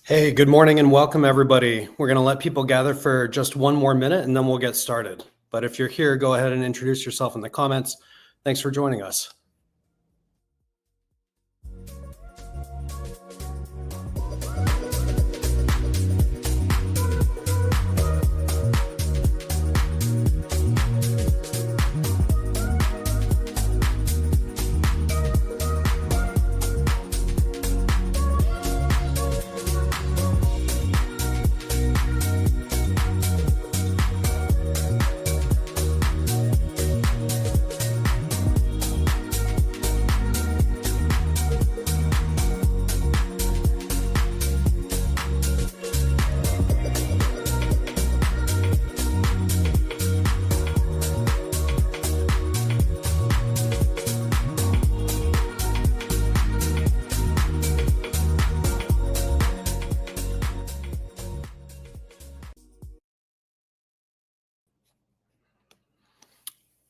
Hey, good morning and welcome everybody. We're going to let people gather for just one more minute and then we'll get started. But if you're here, go ahead and introduce yourself in the comments. Thanks for joining us.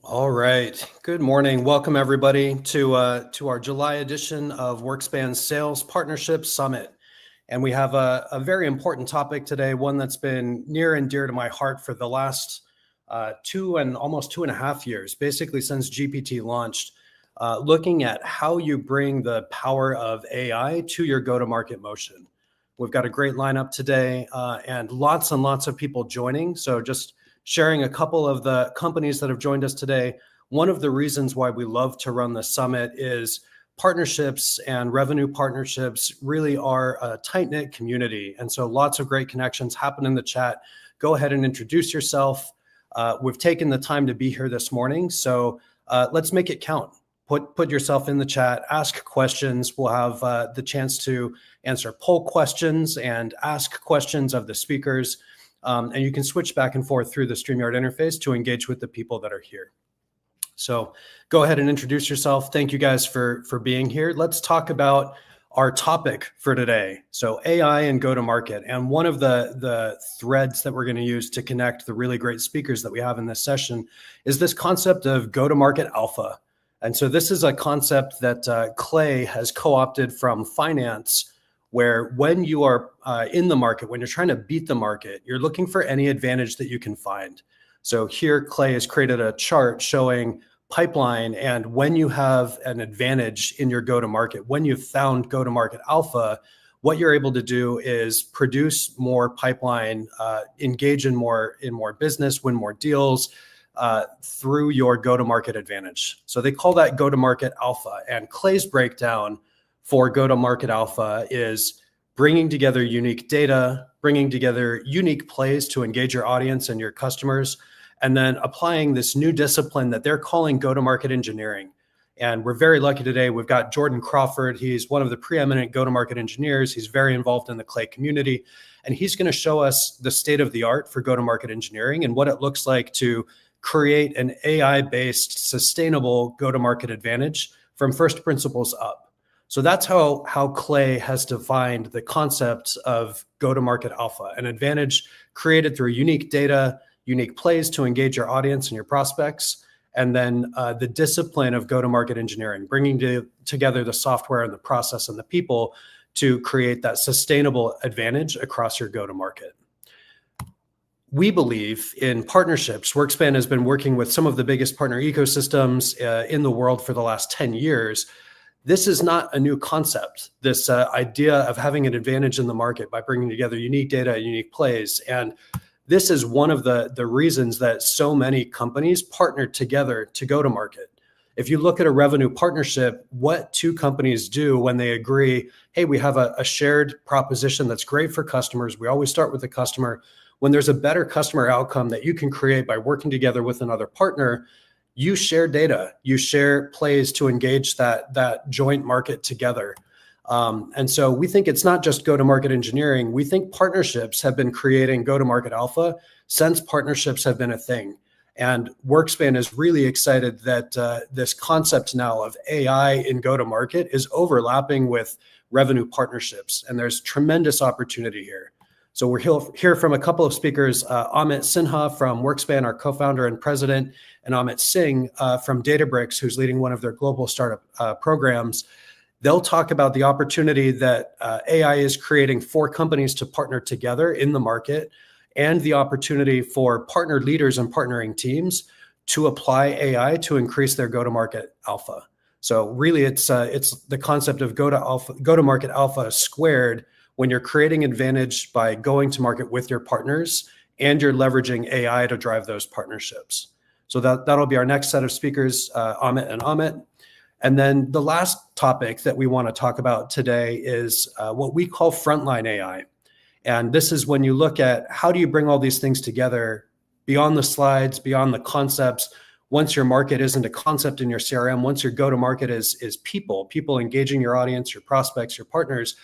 All right. Good morning. Welcome everybody to our July edition of WorkSpan's Sales Partnership Summit. And we have a very important topic today, one that's been near and dear to my heart for the last almost 2.5 years, basically since GPT launched, looking at how you bring the power of AI to your go-to-market motion. We've got a great lineup today and lots of people joining. So just sharing a couple of the companies that have joined us today. One of the reasons why we love to run the summit is partnerships and revenue partnerships really are a tight-knit community. And so lots of great connections happen in the chat. Go ahead and introduce yourself. We've taken the time to be here this morning, so let's make it count. Put yourself in the chat, ask questions. We'll have the chance to answer poll questions and ask questions of the speakers. And you can switch back and forth through the StreamYard interface to engage with the people that are here. So go ahead and introduce yourself. Thank you guys for being here. Let's talk about our topic for today. So AI and go-to-market. And one of the threads that we're going to use to connect the really great speakers that we have in this session is this concept of go-to-market alpha. And so this is a concept that Clay has co-opted from finance, where when you are in the market, when you're trying to beat the market, you're looking for any advantage that you can find. So here, Clay has created a chart showing pipeline, and when you have an advantage in your go-to-market, when you've found go-to-market alpha, what you're able to do is produce more pipeline, engage in more business, win more deals through your go-to-market advantage. So they call that go-to-market alpha. And Clay's breakdown for go-to-market alpha is bringing together unique data, bringing together unique plays to engage your audience and your customers, and then applying this new discipline that they're calling go-to-market engineering. And we're very lucky today. We've got Jordan Crawford. He's one of the preeminent go-to-market engineers. He's very involved in the Clay community. And he's going to show us the state of the art for go-to-market engineering and what it looks like to create an AI-based sustainable go-to-market advantage from first principles up. So that's how Clay has defined the concept of go-to-market alpha, an advantage created through unique data, unique plays to engage your audience and your prospects, and then the discipline of go-to-market engineering, bringing together the software and the process and the people to create that sustainable advantage across your go-to-market. We believe in partnerships. WorkSpan has been working with some of the biggest partner ecosystems in the world for the last 10 years. This is not a new concept, this idea of having an advantage in the market by bringing together unique data, unique plays. And this is one of the reasons that so many companies partner together to go to market. If you look at a revenue partnership, what two companies do when they agree, hey, we have a shared proposition that's great for customers. We always start with the customer. When there's a better customer outcome that you can create by working together with another partner, you share data, you share plays to engage that joint market together. And so we think it's not just go-to-market engineering. We think partnerships have been creating go-to-market alpha since partnerships have been a thing. And WorkSpan is really excited that this concept now of AI in go-to-market is overlapping with revenue partnerships. And there's tremendous opportunity here. So we're hear from a couple of speakers, Amit Sinha from WorkSpan, our co-founder and president, and Amit Singh from Databricks, who's leading one of their global startup programs. They'll talk about the opportunity that AI is creating for companies to partner together in the market, and the opportunity for partner leaders and partnering teams to apply AI to increase their go-to-market alpha. So really, it's the concept of go-to-market alpha squared, when you're creating advantage by going to market with your partners and you're leveraging AI to drive those partnerships. So that'll be our next set of speakers, Amit and Amit. And then the last topic that we want to talk about today is what we call frontline AI. And this is when you look at how do you bring all these things together beyond the slides, beyond the concepts. Once your market isn't a concept in your CRM, once your go-to-market is people engaging your audience, your prospects, your partners,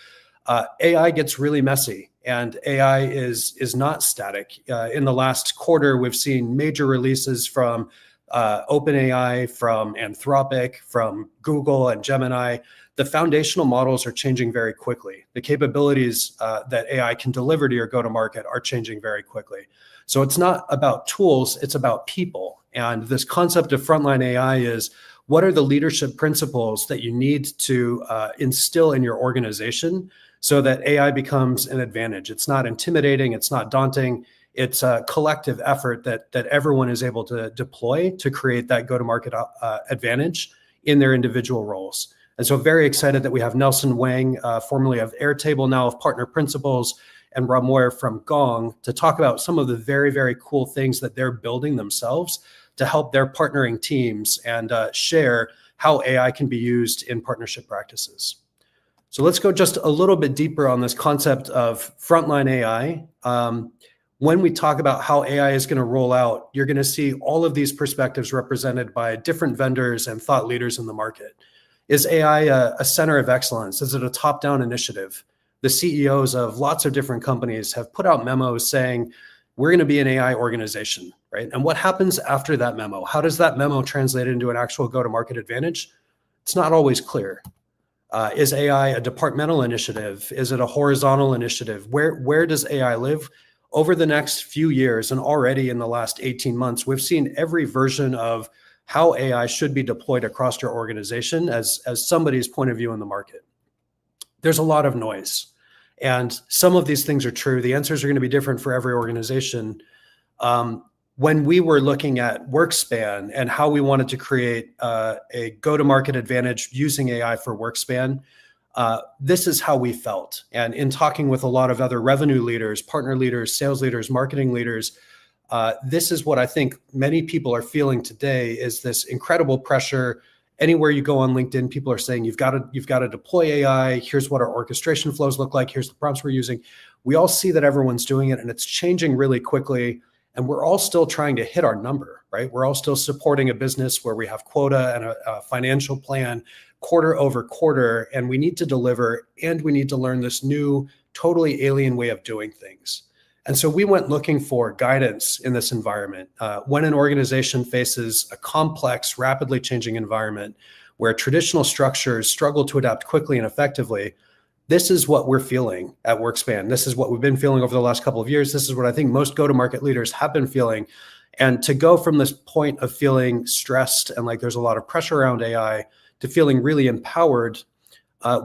AI gets really messy, and AI is not static. In the last quarter, we've seen major releases from OpenAI, from Anthropic, from Google and Gemini. The foundational models are changing very quickly. The capabilities that AI can deliver to your go-to-market are changing very quickly. So it's not about tools, it's about people. And this concept of frontline AI is, what are the leadership principles that you need to instill in your organization so that AI becomes an advantage? It's not intimidating, it's not daunting. It's a collective effort that everyone is able to deploy to create that go-to-market advantage in their individual roles. And so very excited that we have Nelson Wang, formerly of Airtable, now of Partner Principles, and Rob Moyer from Gong, to talk about some of the very, very cool things that they're building themselves to help their partnering teams, and share how AI can be used in partnership practices. So let's go just a little bit deeper on this concept of frontline AI. When we talk about how AI is going to roll out, you're going to see all of these perspectives represented by different vendors and thought leaders in the market. Is AI a center of excellence? Is it a top-down initiative? The CEOs of lots of different companies have put out memos saying, we're going to be an AI organization, right? And what happens after that memo? How does that memo translate into an actual go-to-market advantage? It's not always clear. Is AI a departmental initiative? Is it a horizontal initiative? Where does AI live? Over the next few years, and already in the last 18 months, we've seen every version of how AI should be deployed across your organization as somebody's point of view in the market. There's a lot of noise, and some of these things are true. The answers are going to be different for every organization. When we were looking at WorkSpan and how we wanted to create a go-to-market advantage using AI for WorkSpan, this is how we felt. And in talking with a lot of other revenue leaders, partner leaders, sales leaders, marketing leaders, this is what I think many people are feeling today, is this incredible pressure. Anywhere you go on LinkedIn, people are saying, you've got to deploy AI. Here's what our orchestration flows look like. Here's the prompts we're using. We all see that everyone's doing it, and it's changing really quickly. And we're all still trying to hit our number, right? We're all still supporting a business where we have quota and a financial plan quarter over quarter, and we need to deliver, and we need to learn this new, totally alien way of doing things. And so we went looking for guidance in this environment. When an organization faces a complex, rapidly changing environment where traditional structures struggle to adapt quickly and effectively, this is what we're feeling at WorkSpan. This is what we've been feeling over the last couple of years. This is what I think most go-to-market leaders have been feeling. And to go from this point of feeling stressed and like there's a lot of pressure around AI to feeling really empowered,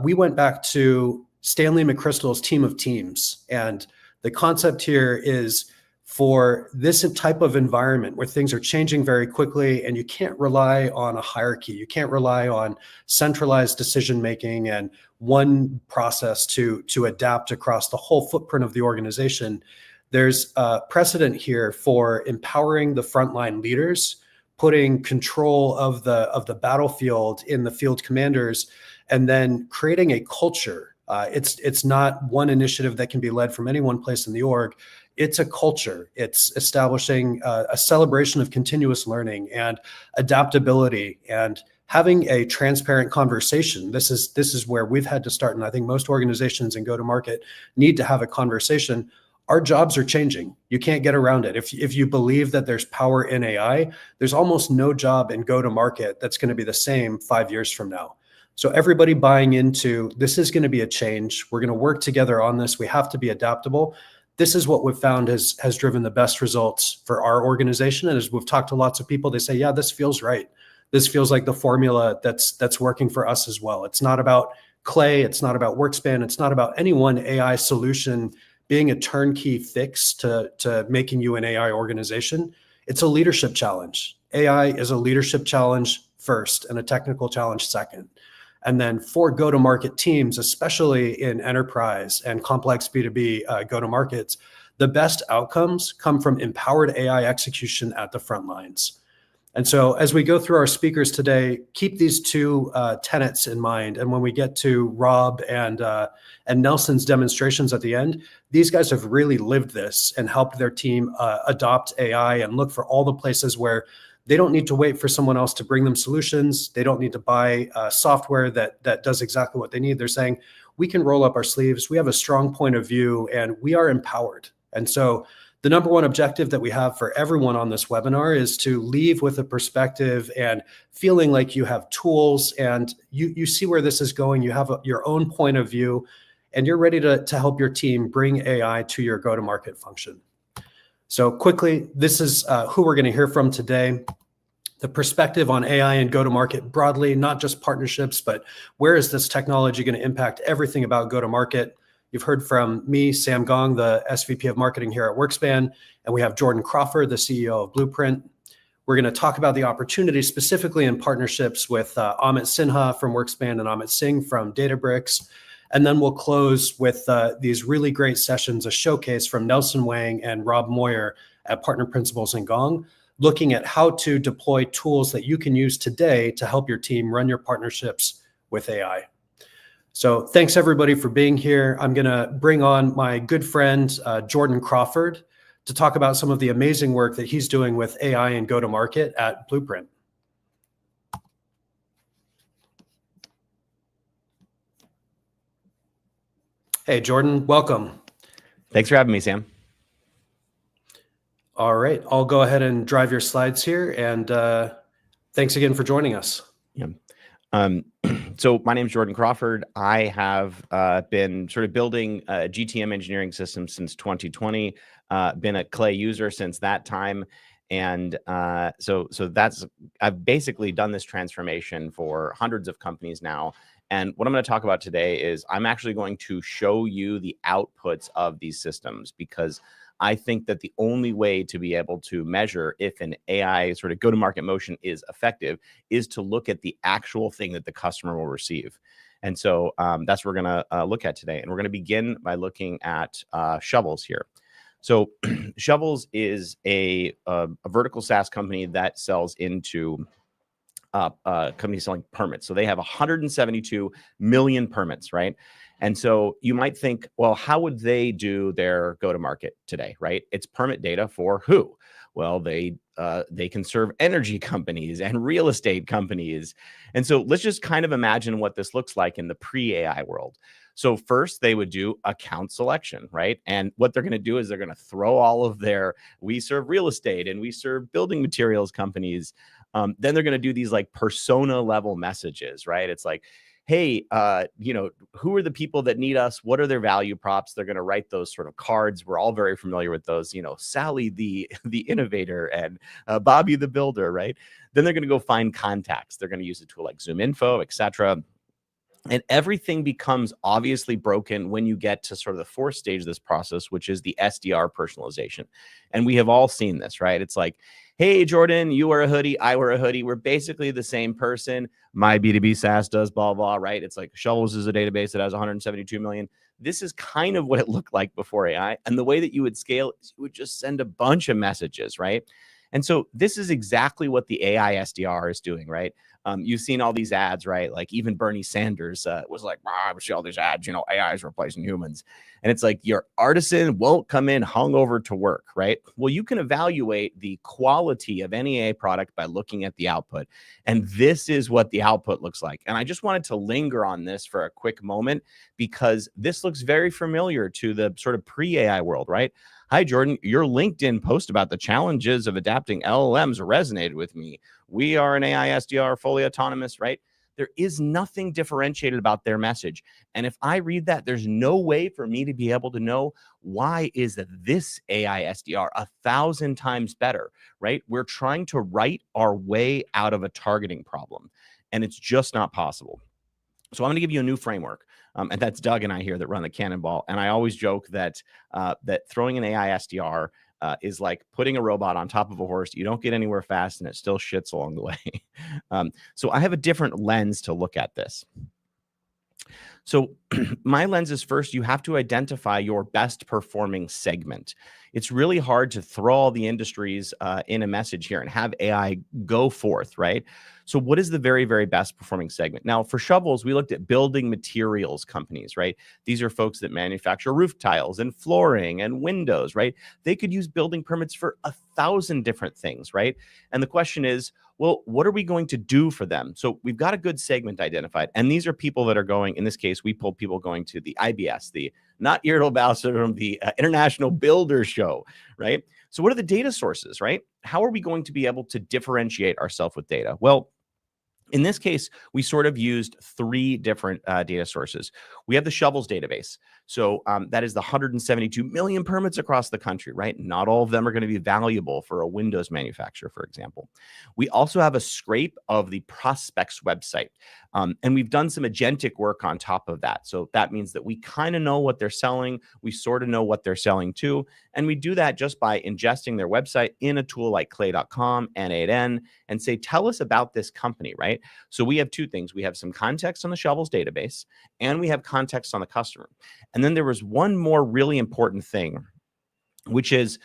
we went back to Stanley McChrystal's team of teams. And the concept here is, for this type of environment where things are changing very quickly and you can't rely on a hierarchy, you can't rely on centralized decision-making and one process to adapt across the whole footprint of the organization, there's a precedent here for empowering the frontline leaders, putting control of the battlefield in the field commanders, and then creating a culture. It's not one initiative that can be led from any one place in the org. It's a culture. It's establishing a celebration of continuous learning and adaptability and having a transparent conversation. This is where we've had to start, and I think most organizations in go-to-market need to have a conversation. Our jobs are changing. You can't get around it. If you believe that there's power in AI, there's almost no job in go-to-market that's going to be the same 5 years from now. So everybody buying into this is going to be a change. We're going to work together on this. We have to be adaptable. This is what we've found has driven the best results for our organization. And as we've talked to lots of people, they say, yeah, this feels right. this feels like the formula that's working for us as well. It's not about Clay, it's not about Workspan, it's not about any one AI solution being a turnkey fix to making you an AI organization. It's a leadership challenge. AI is a leadership challenge first and a technical challenge second. And then for go-to-market teams, especially in enterprise and complex B2B go-to-markets, the best outcomes come from empowered AI execution at the front lines. And so as we go through our speakers today, keep these two tenets in mind. And when we get to Rob and Nelson's demonstrations at the end, these guys have really lived this and helped their team adopt AI and look for all the places where they don't need to wait for someone else to bring them solutions. They don't need to buy software that does exactly what they need. They're saying, we can roll up our sleeves. We have a strong point of view and we are empowered. And so the number one objective that we have for everyone on this webinar is to leave with a perspective and feeling like you have tools and you see where this is going. You have your own point of view and you're ready to help your team bring AI to your go-to-market function. So quickly, this is who we're going to hear from today. The perspective on AI and go-to-market broadly, not just partnerships, but where is this technology going to impact everything about go-to-market? You've heard from me, Sam Gong, the SVP of Marketing here at Workspan, and we have Jordan Crawford, the CEO of Blueprint. We're going to talk about the opportunities specifically in partnerships with Amit Sinha from Workspan and Amit Singh from Databricks. And then we'll close with these really great sessions, a showcase from Nelson Wang and Rob Moyer at Partner Principles and Gong, looking at how to deploy tools that you can use today to help your team run your partnerships with AI. So thanks everybody for being here. I'm going to bring on my good friend, Jordan Crawford, to talk about some of the amazing work that he's doing with AI and go-to-market at Blueprint. Hey, Jordan, welcome. Thanks for having me, Sam. All right, I'll go ahead and drive your slides here, and thanks again for joining us. Yeah. So my name is Jordan Crawford. I have been sort of building GTM engineering systems since 2020, been a Clay user since that time. And so I've basically done this transformation for hundreds of companies now. And what I'm going to talk about today is I'm actually going to show you the outputs of these systems, because I think that the only way to be able to measure if an AI sort of go-to-market motion is effective is to look at the actual thing that the customer will receive. And so that's what we're going to look at today. And we're going to begin by looking at Shovels here. So Shovels is a vertical SaaS company that sells into companies selling permits. So they have 172 million permits, right? And so you might think, well, how would they do their go-to-market today, right? It's permit data for who? Well, they can serve energy companies and real estate companies. And so let's just kind of imagine what this looks like in the pre-AI world. So first they would do account selection, right? And what they're going to do is they're going to throw all of their, we serve real estate and we serve building materials companies. Then they're going to do these like persona level messages, right? It's like, hey, who are the people that need us? What are their value props? They're going to write those sort of cards. We're all very familiar with those, Sally, the innovator, and Bobby, the builder, right? Then they're going to go find contacts. They're going to use a tool like ZoomInfo, etc. And everything becomes obviously broken when you get to sort of the fourth stage of this process, which is the SDR personalization. And we have all seen this, right? It's like, hey, Jordan, you wear a hoodie, I wear a hoodie. We're basically the same person. My B2B SaaS does blah, blah, right? It's like Shovels is a database that has 172 million. This is kind of what it looked like before AI. And the way that you would scale is you would just send a bunch of messages, right? And so this is exactly what the AI SDR is doing, right? You've seen all these ads, right? Like even Bernie Sanders was like, I see all these ads, AI is replacing humans. And it's like your artisan won't come in hungover to work, right? Well, you can evaluate the quality of any AI product by looking at the output. And this is what the output looks like. And I just wanted to linger on this for a quick moment, because this looks very familiar to the sort of pre-AI world, right? Hi, Jordan, your LinkedIn post about the challenges of adapting LLMs resonated with me. We are an AI SDR, fully autonomous, right? There is nothing differentiated about their message. And if I read that, there's no way for me to be able to know why is this AI SDR 1,000 times better, right? We're trying to write our way out of a targeting problem, and it's just not possible. So I'm going to give you a new framework, and that's Doug and I here that run the Cannonball. And I always joke that that throwing an AI SDR is like putting a robot on top of a horse. You don't get anywhere fast, and it still shits along the way. So I have a different lens to look at this. So my lens is, first, you have to identify your best performing segment. It's really hard to throw all the industries in a message here and have AI go forth, right? So what is the very, very best performing segment? Now, for shovels, we looked at building materials companies, right? These are folks that manufacture roof tiles and flooring and windows, right? They could use building permits for 1,000 different things, right? And the question is, well, what are we going to do for them? So we've got a good segment identified. And these are people that are going, in this case, we pulled people going to the IBS, the not irritable bowel syndrome, the International Builder Show, right? So what are the data sources, right? How are we going to be able to differentiate ourselves with data? Well, in this case, we sort of used 3 different data sources. We have the shovels database. So that is the 172 million permits across the country, right? Not all of them are going to be valuable for a Windows manufacturer, for example. We also have a scrape of the prospects website. And we've done some agentic work on top of that. So that means that we kind of know what they're selling. We sort of know what they're selling to. And we do that just by ingesting their website in a tool like clay.com, N8N, and say, tell us about this company, right? So we have 2 things. We have some context on the shovels database, and we have context on the customer. And then there was one more really important thing, which is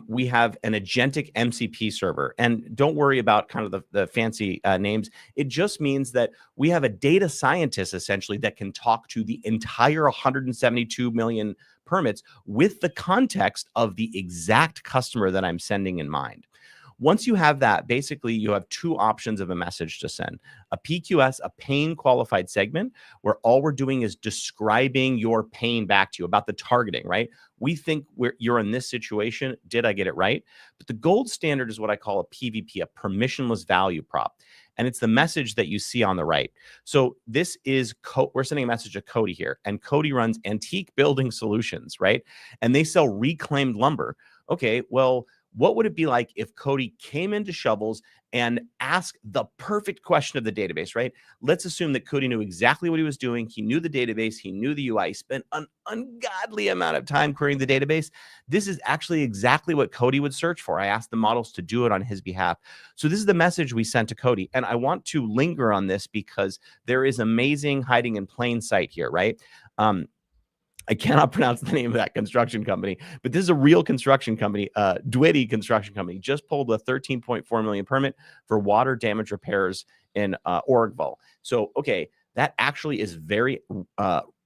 we have an agentic MCP server. And don't worry about kind of the fancy names. It just means that we have a data scientist, essentially, that can talk to the entire 172 million permits with the context of the exact customer that I'm sending in mind. Once you have that, basically you have 2 options of a message to send. A PQS, a pain qualified segment, where all we're doing is describing your pain back to you about the targeting, right? We think you're in this situation. Did I get it right? But the gold standard is what I call a PVP, a permissionless value prop. And it's the message that you see on the right. So this is, we're sending a message to Cody here. And Cody runs Antique Building Solutions, right? And they sell reclaimed lumber. Okay, well, what would it be like if Cody came into Shovels and asked the perfect question of the database, right? Let's assume that Cody knew exactly what he was doing. He knew the database. He knew the UI. He spent an ungodly amount of time querying the database. This is actually exactly what Cody would search for. I asked the models to do it on his behalf. So this is the message we sent to Cody. And I want to linger on this because there is amazing hiding in plain sight here, right? I cannot pronounce the name of that construction company, but this is a real construction company. Dwitty Construction Company just pulled a 13.4 million permit for water damage repairs in Oroville. So, okay, that actually is very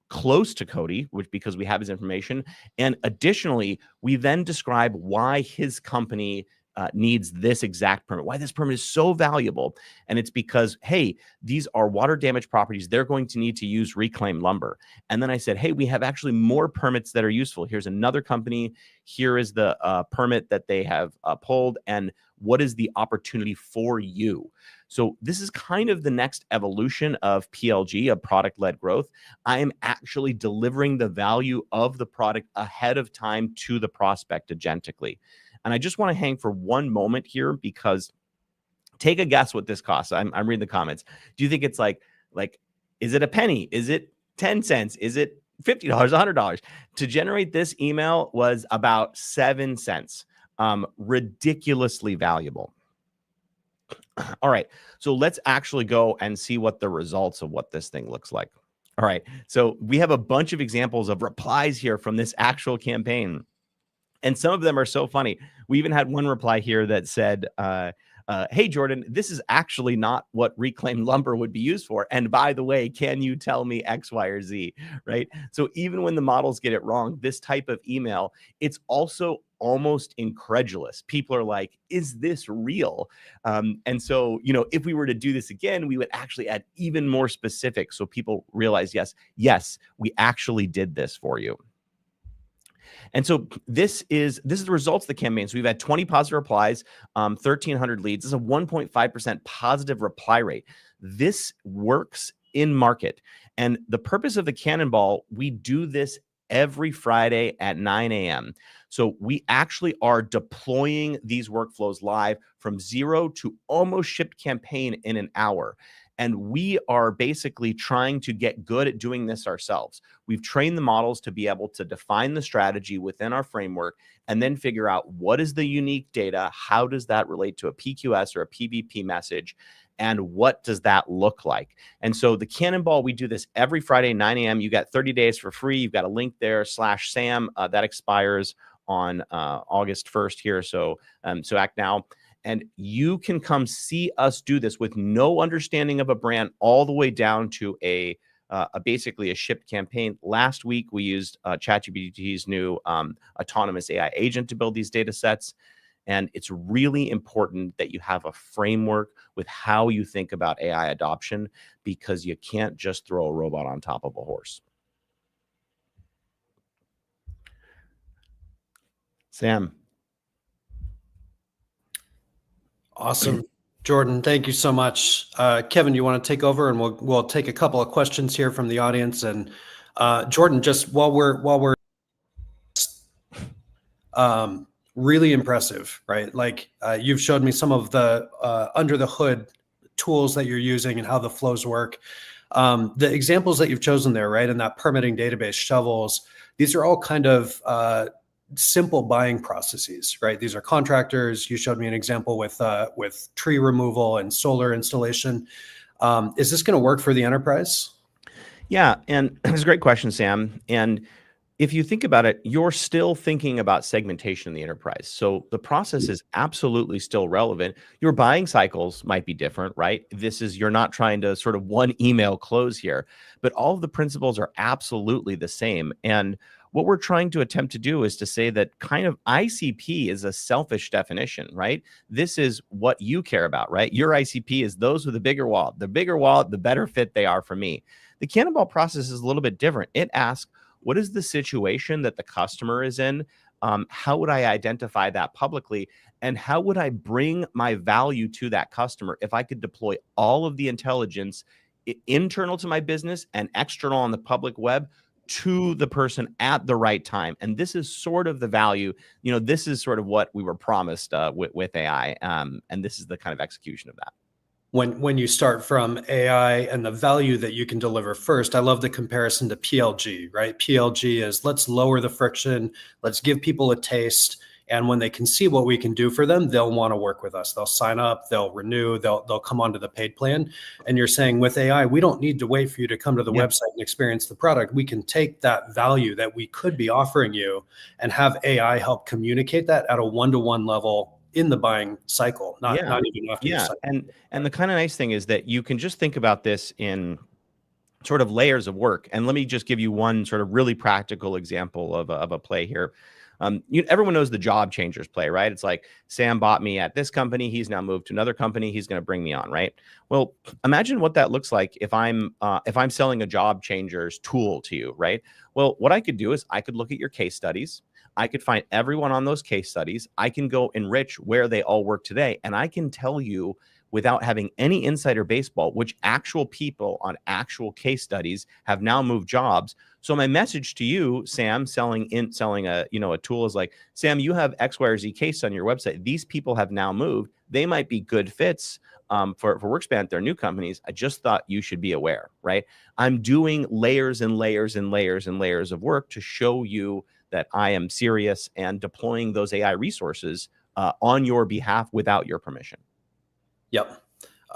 close to Cody, because we have his information. And additionally, we then describe why his company needs this exact permit, why this permit is so valuable. And it's because, hey, these are water damage properties. They're going to need to use reclaimed lumber. And then I said, hey, we have actually more permits that are useful. Here's another company. Here is the permit that they have pulled. And what is the opportunity for you? So this is kind of the next evolution of PLG, of product-led growth. I am actually delivering the value of the product ahead of time to the prospect agentically. And I just want to hang for one moment here, because take a guess what this costs. I'm reading the comments. Do you think it's like, is it a penny? Is it 10 cents? Is it $50, $100? To generate this email was about 7 cents. Ridiculously valuable. All right. So let's actually go and see what the results of what this thing looks like. All right. So we have a bunch of examples of replies here from this actual campaign. And some of them are so funny. We even had one reply here that said, hey, Jordan, this is actually not what reclaimed lumber would be used for. And by the way, can you tell me X, Y, or Z, right? So even when the models get it wrong, this type of email, it's also almost incredulous. People are like, is this real? And so, if we were to do this again, we would actually add even more specific, so people realize, yes, we actually did this for you. And so this is the results of the campaign. So we've had 20 positive replies, 1,300 leads. This is a 1.5% positive reply rate. This works in market. And the purpose of the Cannonball, we do this every Friday at 9 a.m. So we actually are deploying these workflows live from 0 to almost shipped campaign in an hour. And we are basically trying to get good at doing this ourselves. We've trained the models to be able to define the strategy within our framework and then figure out what is the unique data, how does that relate to a PQS or a PVP message, and what does that look like? And so the Cannonball, we do this every Friday, 9 a.m. You got 30 days for free. You've got a link there, /Sam. That expires on August 1st here. So act now. And you can come see us do this with no understanding of a brand all the way down to a basically a shipped campaign. Last week, we used ChatGPT's new autonomous AI agent to build these data sets. And it's really important that you have a framework with how you think about AI adoption, because you can't just throw a robot on top of a horse. Sam. Awesome. Jordan, thank you so much. Kevin, you want to take over, and we'll take a couple of questions here from the audience. And Jordan, just while we're really impressive, right? Like you've showed me some of the under the hood tools that you're using and how the flows work. The examples that you've chosen there, right? And that permitting database, shovels, these are all kind of simple buying processes, right? These are contractors. You showed me an example with tree removal and solar installation. Is this going to work for the enterprise? Yeah, and it's a great question, Sam. And if you think about it, you're still thinking about segmentation in the enterprise. So the process is absolutely still relevant. Your buying cycles might be different, right? You're not trying to sort of one email close here, but all of the principles are absolutely the same. And what we're trying to attempt to do is to say that kind of ICP is a selfish definition, right? This is what you care about, right? Your ICP is those with a bigger wallet. The bigger wallet, the better fit they are for me. The Cannonball process is a little bit different. It asks, what is the situation that the customer is in? How would I identify that publicly? And how would I bring my value to that customer if I could deploy all of the intelligence internal to my business and external on the public web to the person at the right time? And this is sort of the value, this is sort of what we were promised with AI. And this is the kind of execution of that. When you start from AI and the value that you can deliver first, I love the comparison to PLG, right? PLG is let's lower the friction, let's give people a taste. And when they can see what we can do for them, they'll want to work with us. They'll sign up, they'll renew, they'll come onto the paid plan. And you're saying with AI, we don't need to wait for you to come to the website and experience the product. We can take that value that we could be offering you and have AI help communicate that at a one-to-one level in the buying cycle, not even after the cycle. And the kind of nice thing is that you can just think about this in sort of layers of work. And let me just give you one sort of really practical example of a play here. Everyone knows the job changers play, right? It's like Sam bought me at this company. He's now moved to another company. He's going to bring me on, right? Well, imagine what that looks like if I'm selling a job changers tool to you, right? Well, what I could do is I could look at your case studies. I could find everyone on those case studies. I can go enrich where they all work today. And I can tell you without having any insider baseball, which actual people on actual case studies have now moved jobs. So my message to you, Sam, selling a tool is like, Sam, you have X, Y, or Z case on your website. These people have now moved. They might be good fits for Workspan. They're new companies. I just thought you should be aware, right? I'm doing layers and layers and layers and layers of work to show you that I am serious and deploying those AI resources on your behalf without your permission. Yep.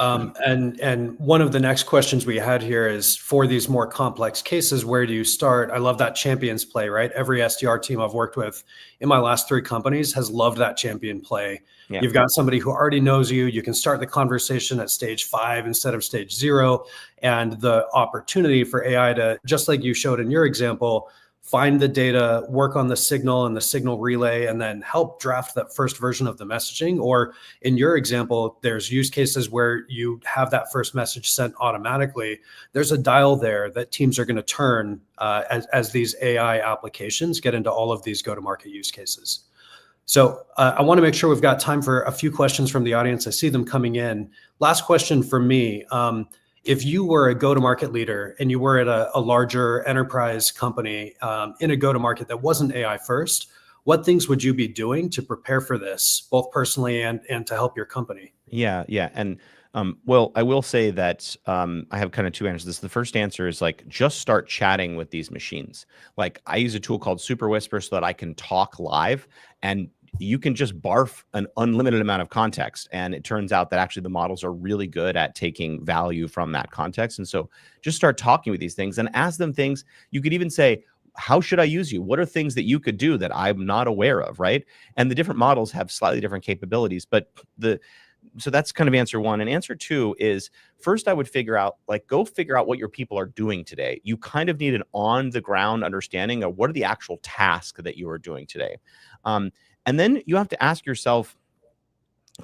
And one of the next questions we had here is, for these more complex cases, where do you start? I love that champions play, right? Every SDR team I've worked with in my last 3 companies has loved that champion play. Yeah. You've got somebody who already knows you. You can start the conversation at stage 5 instead of stage 0. And the opportunity for AI to, just like you showed in your example, find the data, work on the signal and the signal relay, and then help draft that first version of the messaging. Or in your example, there's use cases where you have that first message sent automatically. There's a dial there that teams are going to turn as these AI applications get into all of these go-to-market use cases. So I want to make sure we've got time for a few questions from the audience. I see them coming in. Last question for me. If you were a go-to-market leader and you were at a larger enterprise company in a go-to-market that wasn't AI first, what things would you be doing to prepare for this, both personally and to help your company? Yeah, yeah. And well, I will say that I have kind of two answers. The first answer is like just start chatting with these machines. Like I use a tool called Super Whisper so that I can talk live, and you can just barf an unlimited amount of context. And it turns out that actually the models are really good at taking value from that context. And so just start talking with these things and ask them things. You could even say, how should I use you? What are things that you could do that I'm not aware of, right? And the different models have slightly different capabilities, but so that's kind of answer one. And answer two is first, I would go figure out what your people are doing today. You kind of need an on the ground understanding of what are the actual tasks that you are doing today. And then you have to ask yourself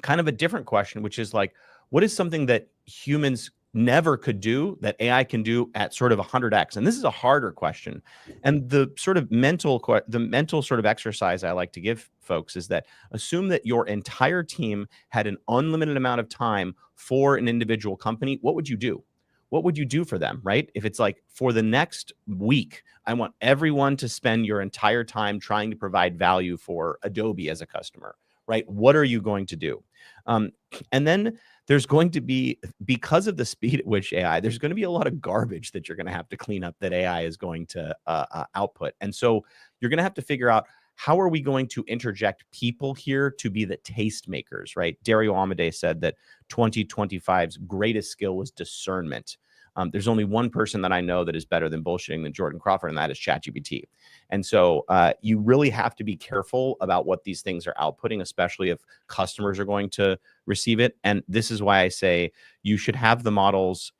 kind of a different question, which is like, what is something that humans never could do that AI can do at sort of 100x? And this is a harder question. And the sort of mental sort of exercise I like to give folks is that assume that your entire team had an unlimited amount of time for an individual company. What would you do? What would you do for them, right? If it's like for the next week, I want everyone to spend your entire time trying to provide value for Adobe as a customer, right? What are you going to do? And then there's going to be, because of the speed at which there's going to be a lot of garbage that you're going to have to clean up that AI is going to output. And so you're going to have to figure out, how are we going to interject people here to be the tastemakers, right? Dario Amodei said that 2025's greatest skill was discernment. There's only one person that I know that is better than bullshitting than Jordan Crawford, and that is ChatGPT. And so you really have to be careful about what these things are outputting, especially if customers are going to receive it. And this is why I say you should have the models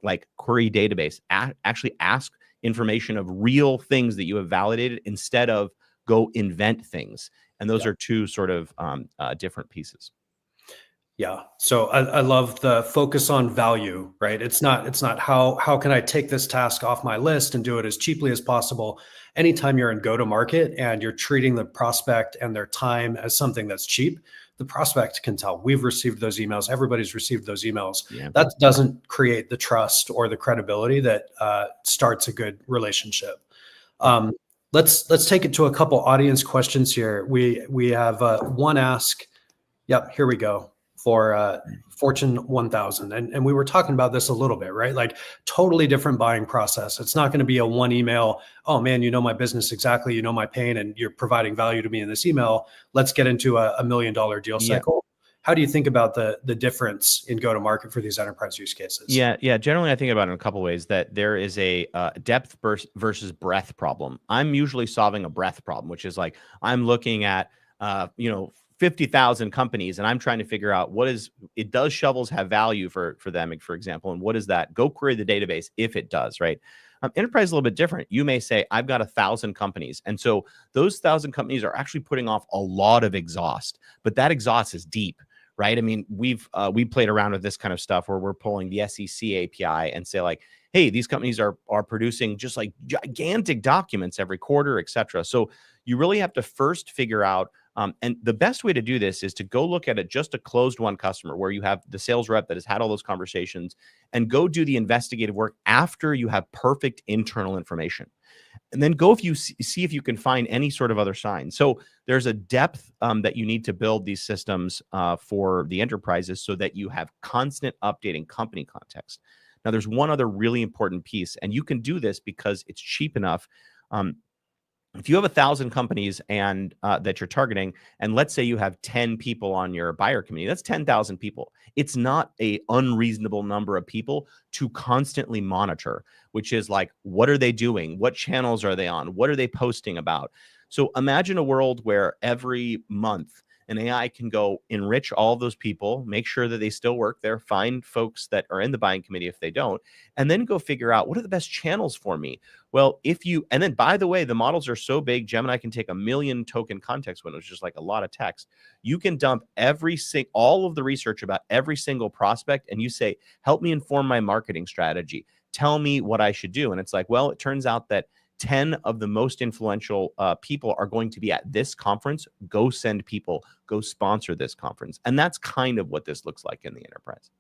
like query database, actually ask information of real things that you have validated instead of go invent things. And those are two sort of different pieces. Yeah. So I love the focus on value, right? It's not how can I take this task off my list and do it as cheaply as possible. Anytime you're in go-to-market and you're treating the prospect and their time as something that's cheap, the prospect can tell. We've received those emails. Everybody's received those emails. Yeah. That doesn't create the trust or the credibility that starts a good relationship. Let's take it to a couple audience questions here. We have one ask. Yep, here we go. For Fortune 1000. And we were talking about this a little bit, right? Like totally different buying process. It's not going to be a one email, oh man, you know my business exactly, you know my pain, and you're providing value to me in this email. Let's get into a $1 million deal cycle. How do you think about the difference in go-to-market for these enterprise use cases? Yeah. Generally, I think about it in a couple of ways, that there is a depth versus breadth problem. I'm usually solving a breadth problem, which is like I'm looking at 50,000 companies, and I'm trying to figure out does shovels have value for them, for example, and what is that? Go query the database if it does, right? Enterprise is a little bit different. You may say, I've got 1,000 companies. And so those 1,000 companies are actually putting off a lot of exhaust, but that exhaust is deep, right? I mean, we played around with this kind of stuff where we're pulling the SEC API and say like, hey, these companies are producing just like gigantic documents every quarter, et cetera. So you really have to first figure out, and the best way to do this is to go look at just a closed one customer where you have the sales rep that has had all those conversations, and go do the investigative work after you have perfect internal information. And then go see if you can find any sort of other signs. So there's a depth that you need to build these systems for the enterprises so that you have constant updating company context. Now, there's one other really important piece, and you can do this because it's cheap enough. If you have 1,000 companies and that you're targeting, and let's say you have 10 people on your buyer committee, that's 10,000 people. It's not a unreasonable number of people to constantly monitor, which is like, what are they doing? What channels are they on? What are they posting about? So imagine a world where every month an AI can go enrich all of those people, make sure that they still work there, find folks that are in the buying committee if they don't, and then go figure out what are the best channels for me. Well, and then by the way, the models are so big, Gemini can take 1 million token context windows, just like a lot of text. You can dump all of the research about every single prospect, and you say, help me inform my marketing strategy. Tell me what I should do. And it's like, well, it turns out that 10 of the most influential people are going to be at this conference. Go send people, go sponsor this conference. And that's kind of what this looks like in the enterprise.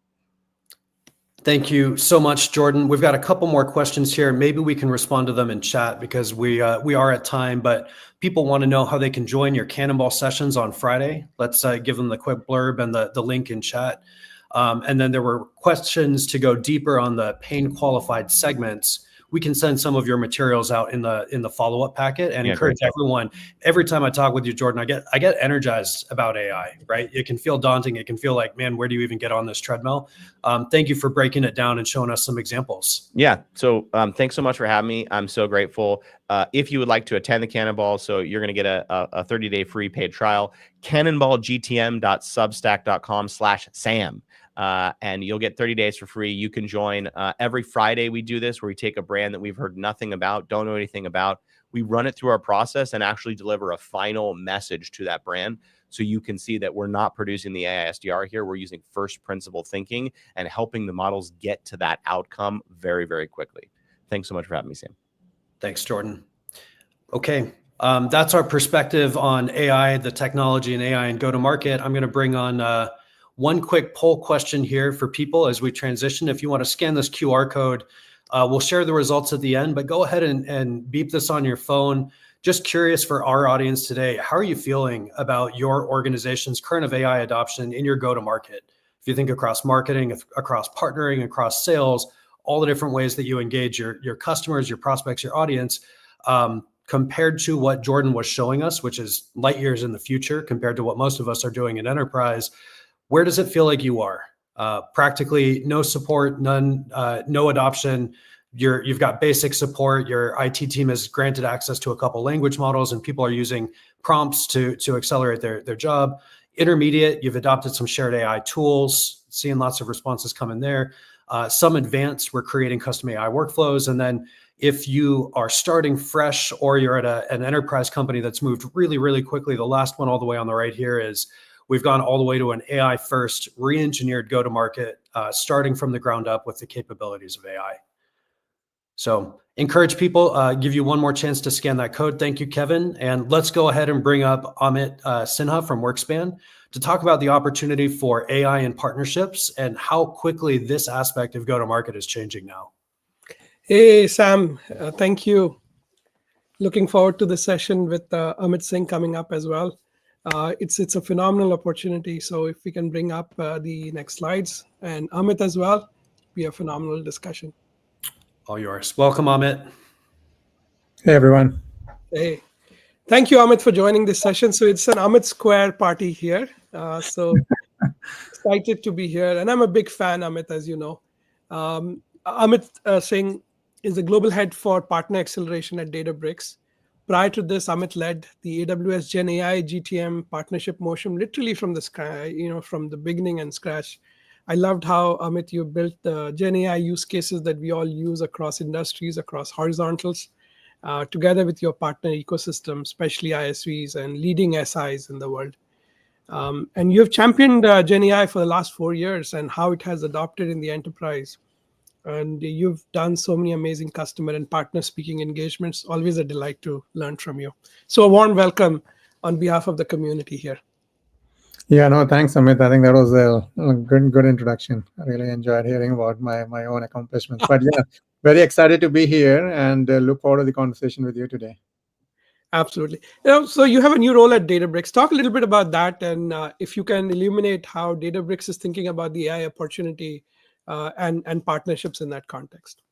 Thank you so much, Jordan. We've got a couple more questions here. Maybe we can respond to them in chat because we are at time, but people want to know how they can join your Cannonball sessions on Friday. Let's give them the quick blurb and the link in chat. And then there were questions to go deeper on the pain qualified segments. We can send some of your materials out in the follow-up packet and encourage everyone. Every time I talk with you, Jordan, I get energized about AI, right? It can feel daunting. It can feel like, man, where do you even get on this treadmill? Thank you for breaking it down and showing us some examples. Yeah. So thanks so much for having me. I'm so grateful. If you would like to attend the Cannonball, so you're going to get a 30-day free paid trial, cannonballgtm.substack.com/Sam. And you'll get 30 days for free. You can join every Friday. We do this where we take a brand that we've heard nothing about, don't know anything about. We run it through our process and actually deliver a final message to that brand. So you can see that we're not producing the AI SDR here. We're using first principle thinking and helping the models get to that outcome very, very quickly. Thanks so much for having me, Sam. Thanks, Jordan. Okay. That's our perspective on AI, the technology and AI and go-to-market. I'm going to bring on one quick poll question here for people as we transition. If you want to scan this QR code, we'll share the results at the end, but go ahead and beep this on your phone. Just curious for our audience today, how are you feeling about your organization's current of AI adoption in your go-to-market? If you think across marketing, across partnering, across sales, all the different ways that you engage your customers, your prospects, your audience, compared to what Jordan was showing us, which is light years in the future compared to what most of us are doing in enterprise, where does it feel like you are? Practically no support, none, no adoption. You've got basic support. Your IT team has granted access to a couple language models, and people are using prompts to accelerate their job. Intermediate, you've adopted some shared AI tools, seeing lots of responses come in there. Some advanced, we're creating custom AI workflows. And then if you are starting fresh or you're at an enterprise company that's moved really, really quickly, the last one all the way on the right here is we've gone all the way to an AI first re-engineered go-to-market, starting from the ground up with the capabilities of AI. So encourage people, give you one more chance to scan that code. Thank you, Kevin. And let's go ahead and bring up Amit Sinha from WorkSpan to talk about the opportunity for AI and partnerships and how quickly this aspect of go-to-market is changing now. Hey, Sam, thank you. Looking forward to the session with Amit Singh coming up as well. It's a phenomenal opportunity. So if we can bring up the next slides and Amit as well, be a phenomenal discussion. All yours. Welcome, Amit. Hey, everyone. Hey, thank you, Amit, for joining this session. So it's an Amit Square party here. So excited to be here. And I'm a big fan, Amit, as you know. Amit Singh is the global head for partner acceleration at Databricks. Prior to this, Amit led the AWS Gen AI GTM partnership motion literally from from the beginning and scratch. I loved how, Amit, you built the Gen AI use cases that we all use across industries, across horizontals, together with your partner ecosystem, especially ISVs and leading SIs in the world. And you've championed Gen AI for the last 4 years and how it has adopted in the enterprise. And you've done so many amazing customer and partner speaking engagements. Always a delight to learn from you. So a warm welcome on behalf of the community here. Yeah, no, thanks, Amit. I think that was a good introduction. I really enjoyed hearing about my own accomplishments. But yeah, very excited to be here and look forward to the conversation with you today. Absolutely. So you have a new role at Databricks. Talk a little bit about that, and if you can illuminate how Databricks is thinking about the AI opportunity and partnerships in that context.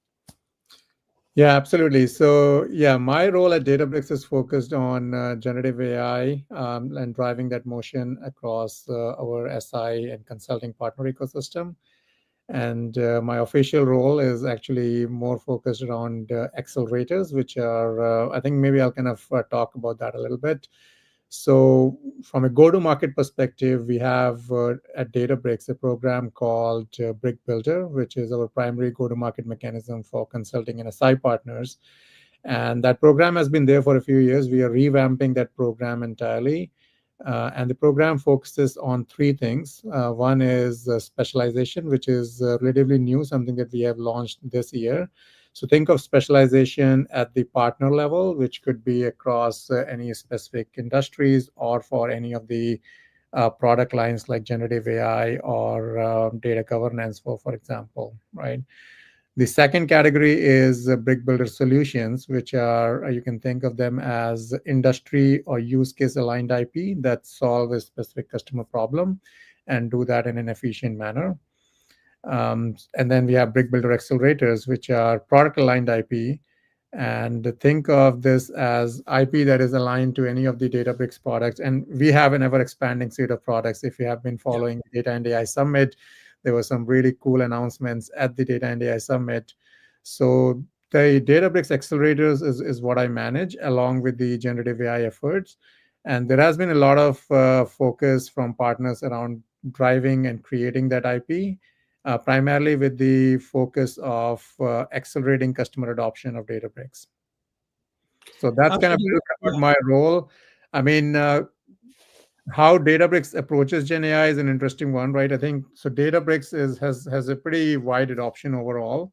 Yeah, absolutely. So yeah, my role at Databricks is focused on generative AI and driving that motion across our SI and consulting partner ecosystem. And my official role is actually more focused around accelerators, which are, I think maybe I'll kind of talk about that a little bit. So from a go-to-market perspective, we have at Databricks a program called Brick Builder, which is our primary go-to-market mechanism for consulting and SI partners. And that program has been there for a few years. We are revamping that program entirely. And the program focuses on 3 things. One is specialization, which is relatively new, something that we have launched this year. So think of specialization at the partner level, which could be across any specific industries or for any of the product lines like generative AI or data governance, for example, right? The second category is brick builder solutions, which are, you can think of them as industry or use case aligned IP that solve a specific customer problem and do that in an efficient manner. And then we have brick builder accelerators, which are product aligned IP. And think of this as IP that is aligned to any of the Databricks products. And we have an ever expanding suite of products. If you have been following Data and AI Summit, there were some really cool announcements at the Data and AI Summit. So the Databricks accelerators is what I manage along with the generative AI efforts. And there has been a lot of focus from partners around driving and creating that IP, primarily with the focus of accelerating customer adoption of Databricks. So that's kind of my role. I mean, how Databricks approaches Gen AI is an interesting one, right? I think so. Databricks has a pretty wide adoption overall,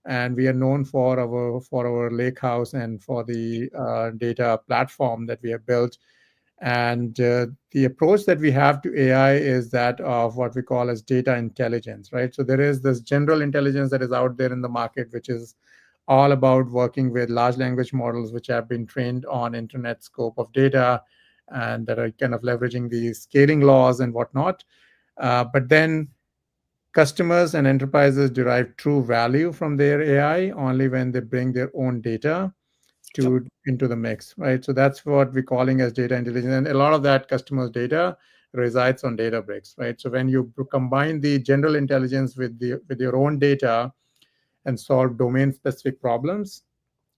and we are known for our lakehouse and for the data platform that we have built. And the approach that we have to AI is that of what we call as data intelligence, right? So there is this general intelligence that is out there in the market, which is all about working with large language models, which have been trained on internet scope of data and that are kind of leveraging the scaling laws and whatnot. But then customers and enterprises derive true value from their AI only when they bring their own data into the mix, right? So that's what we're calling as data intelligence. And a lot of that customers' data resides on Databricks, right? So when you combine the general intelligence with your own data and solve domain-specific problems,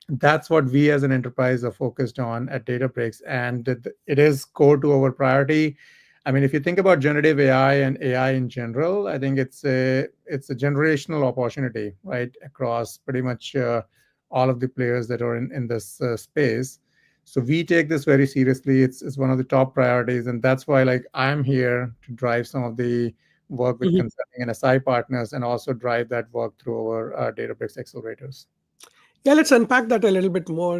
that's what we as an enterprise are focused on at Databricks. And it is core to our priority. I mean, if you think about generative AI and AI in general, I think it's a generational opportunity, right, across pretty much all of the players that are in this space. So we take this very seriously. It's one of the top priorities, and that's why I'm here to drive some of the work with consulting and SI partners, and also drive that work through our Databricks accelerators. Yeah, let's unpack that a little bit more,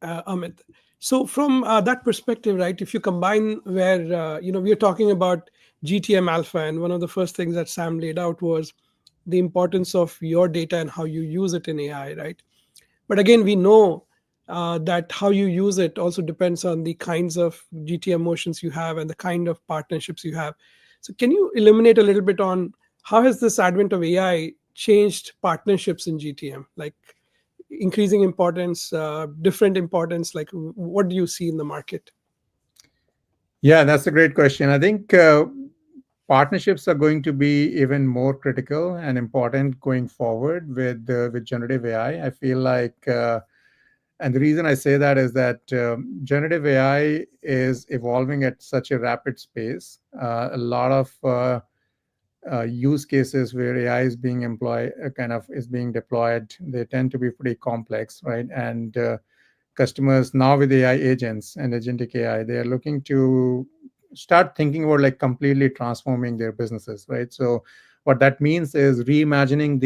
Amit. So from that perspective, right, if you combine where, we are talking about GTM Alpha, and one of the first things that Sam laid out was the importance of your data and how you use it in AI, right? But again, we know that how you use it also depends on the kinds of GTM motions you have and the kind of partnerships you have. So can you illuminate a little bit on how has this advent of AI changed partnerships in GTM? Like increasing importance, different importance, like what do you see in the market? Yeah, that's a great question. I think partnerships are going to be even more critical and important going forward with generative AI. I feel like, and the reason I say that is that generative AI is evolving at such a rapid pace. A lot of use cases where AI is being deployed, they tend to be pretty complex, right? And customers now with AI agents and agentic AI, they are looking to start thinking about completely transforming their businesses, right? So what that means is reimagining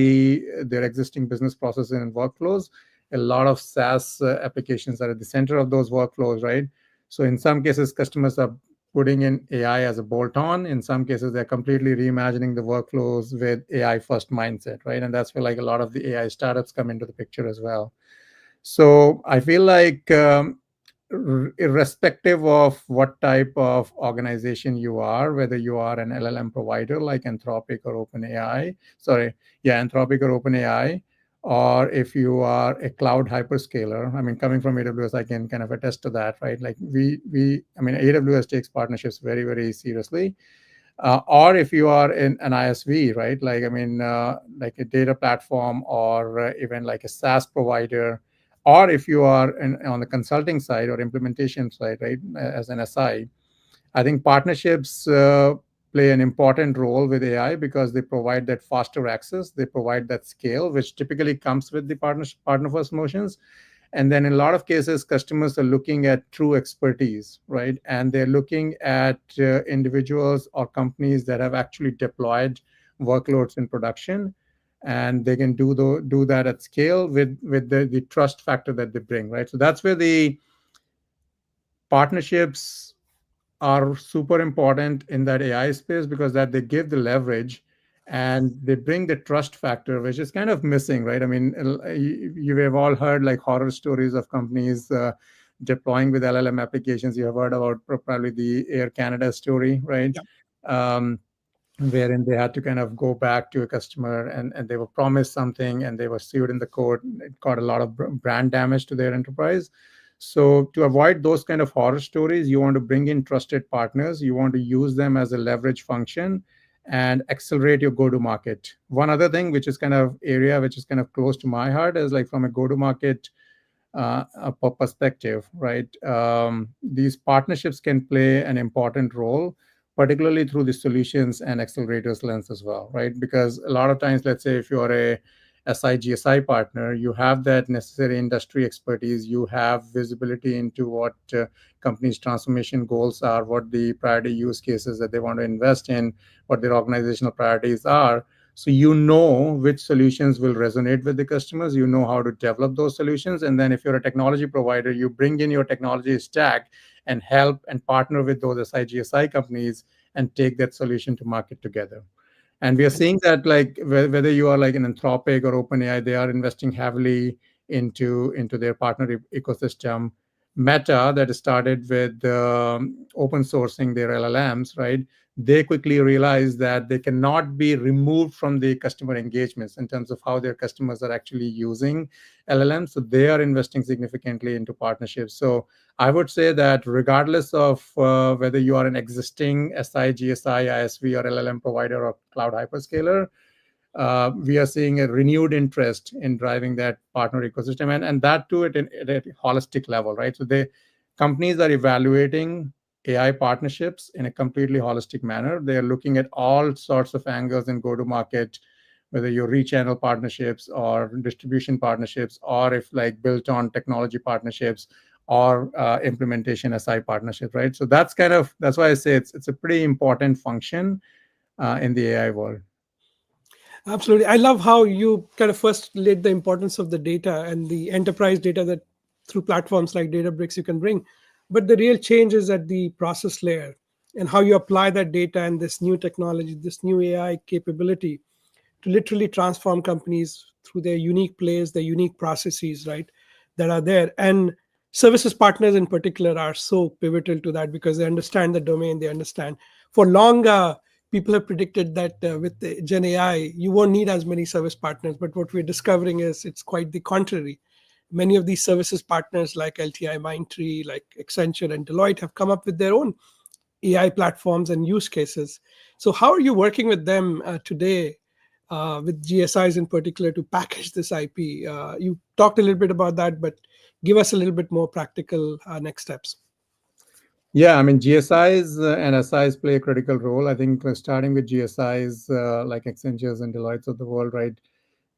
their existing business processes and workflows. A lot of SaaS applications are at the center of those workflows, right? So in some cases, customers are putting in AI as a bolt-on. In some cases, they're completely reimagining the workflows with AI first mindset, right? And that's where a lot of the AI startups come into the picture as well. So I feel like irrespective of what type of organization you are, whether you are an LLM provider like Anthropic or OpenAI, or if you are a cloud hyperscaler, I mean, coming from AWS, I can kind of attest to that, right? AWS takes partnerships very, very seriously. Or if you are in an ISV, right? Like a data platform or even like a SaaS provider, or if you are on the consulting side or implementation side, right, as an SI, I think partnerships play an important role with AI because they provide that faster access, they provide that scale, which typically comes with the partner first motions. And then in a lot of cases, customers are looking at true expertise, right? And they're looking at individuals or companies that have actually deployed workloads in production. and they can do that at scale with the trust factor that they bring, right? So that's where the partnerships are super important in that AI space, because that they give the leverage and they bring the trust factor, which is kind of missing, right? I mean, you have all heard like horror stories of companies deploying with LLM applications. You have heard about probably the Air Canada story, right? Yeah. Wherein they had to kind of go back to a customer, and they were promised something and they were sued in the court. It got a lot of brand damage to their enterprise. So to avoid those kind of horror stories, you want to bring in trusted partners. You want to use them as a leverage function and accelerate your go-to-market. One other thing, which is kind of area which is kind of close to my heart, is like from a go-to-market perspective, right? These partnerships can play an important role, particularly through the solutions and accelerators lens as well, right? Because a lot of times, let's say if you are a SI/GSI partner, you have that necessary industry expertise, you have visibility into what companies' transformation goals are, what the priority use cases that they want to invest in, what their organizational priorities are. So you know which solutions will resonate with the customers, you know how to develop those solutions. And then if you're a technology provider, you bring in your technology stack and help and partner with those SI/GSI companies and take that solution to market together. And we are seeing that, like, whether you are like an Anthropic or OpenAI, they are investing heavily into their partner ecosystem. Meta, that started with open sourcing their LLMs, right? They quickly realized that they cannot be removed from the customer engagements in terms of how their customers are actually using LLMs. So they are investing significantly into partnerships. So I would say that regardless of whether you are an existing SI, GSI, ISV, or LLM provider or cloud hyperscaler, we are seeing a renewed interest in driving that partner ecosystem, and that too at a holistic level, right? So companies are evaluating AI partnerships in a completely holistic manner. They are looking at all sorts of angles and go-to-market, whether you're rechannel partnerships or distribution partnerships, or if like built on technology partnerships or implementation SI partnership, right? So that's why I say it's a pretty important function in the AI world. Absolutely. I love how you kind of first laid the importance of the data and the enterprise data that through platforms like Databricks you can bring. But the real change is at the process layer and how you apply that data and this new technology, this new AI capability to literally transform companies through their unique plays, their unique processes, right, that are there. And services partners in particular are so pivotal to that because they understand the domain, they understand. For long, people have predicted that with the Gen AI, you won't need as many service partners. But what we're discovering is it's quite the contrary. Many of these services partners like LTI, Mindtree, like Accenture and Deloitte have come up with their own AI platforms and use cases. So how are you working with them today, with GSIs in particular, to package this IP? You talked a little bit about that, but give us a little bit more practical next steps. Yeah, I mean, GSIs and SIs play a critical role. I think starting with GSIs like Accentures and Deloittes of the world, right?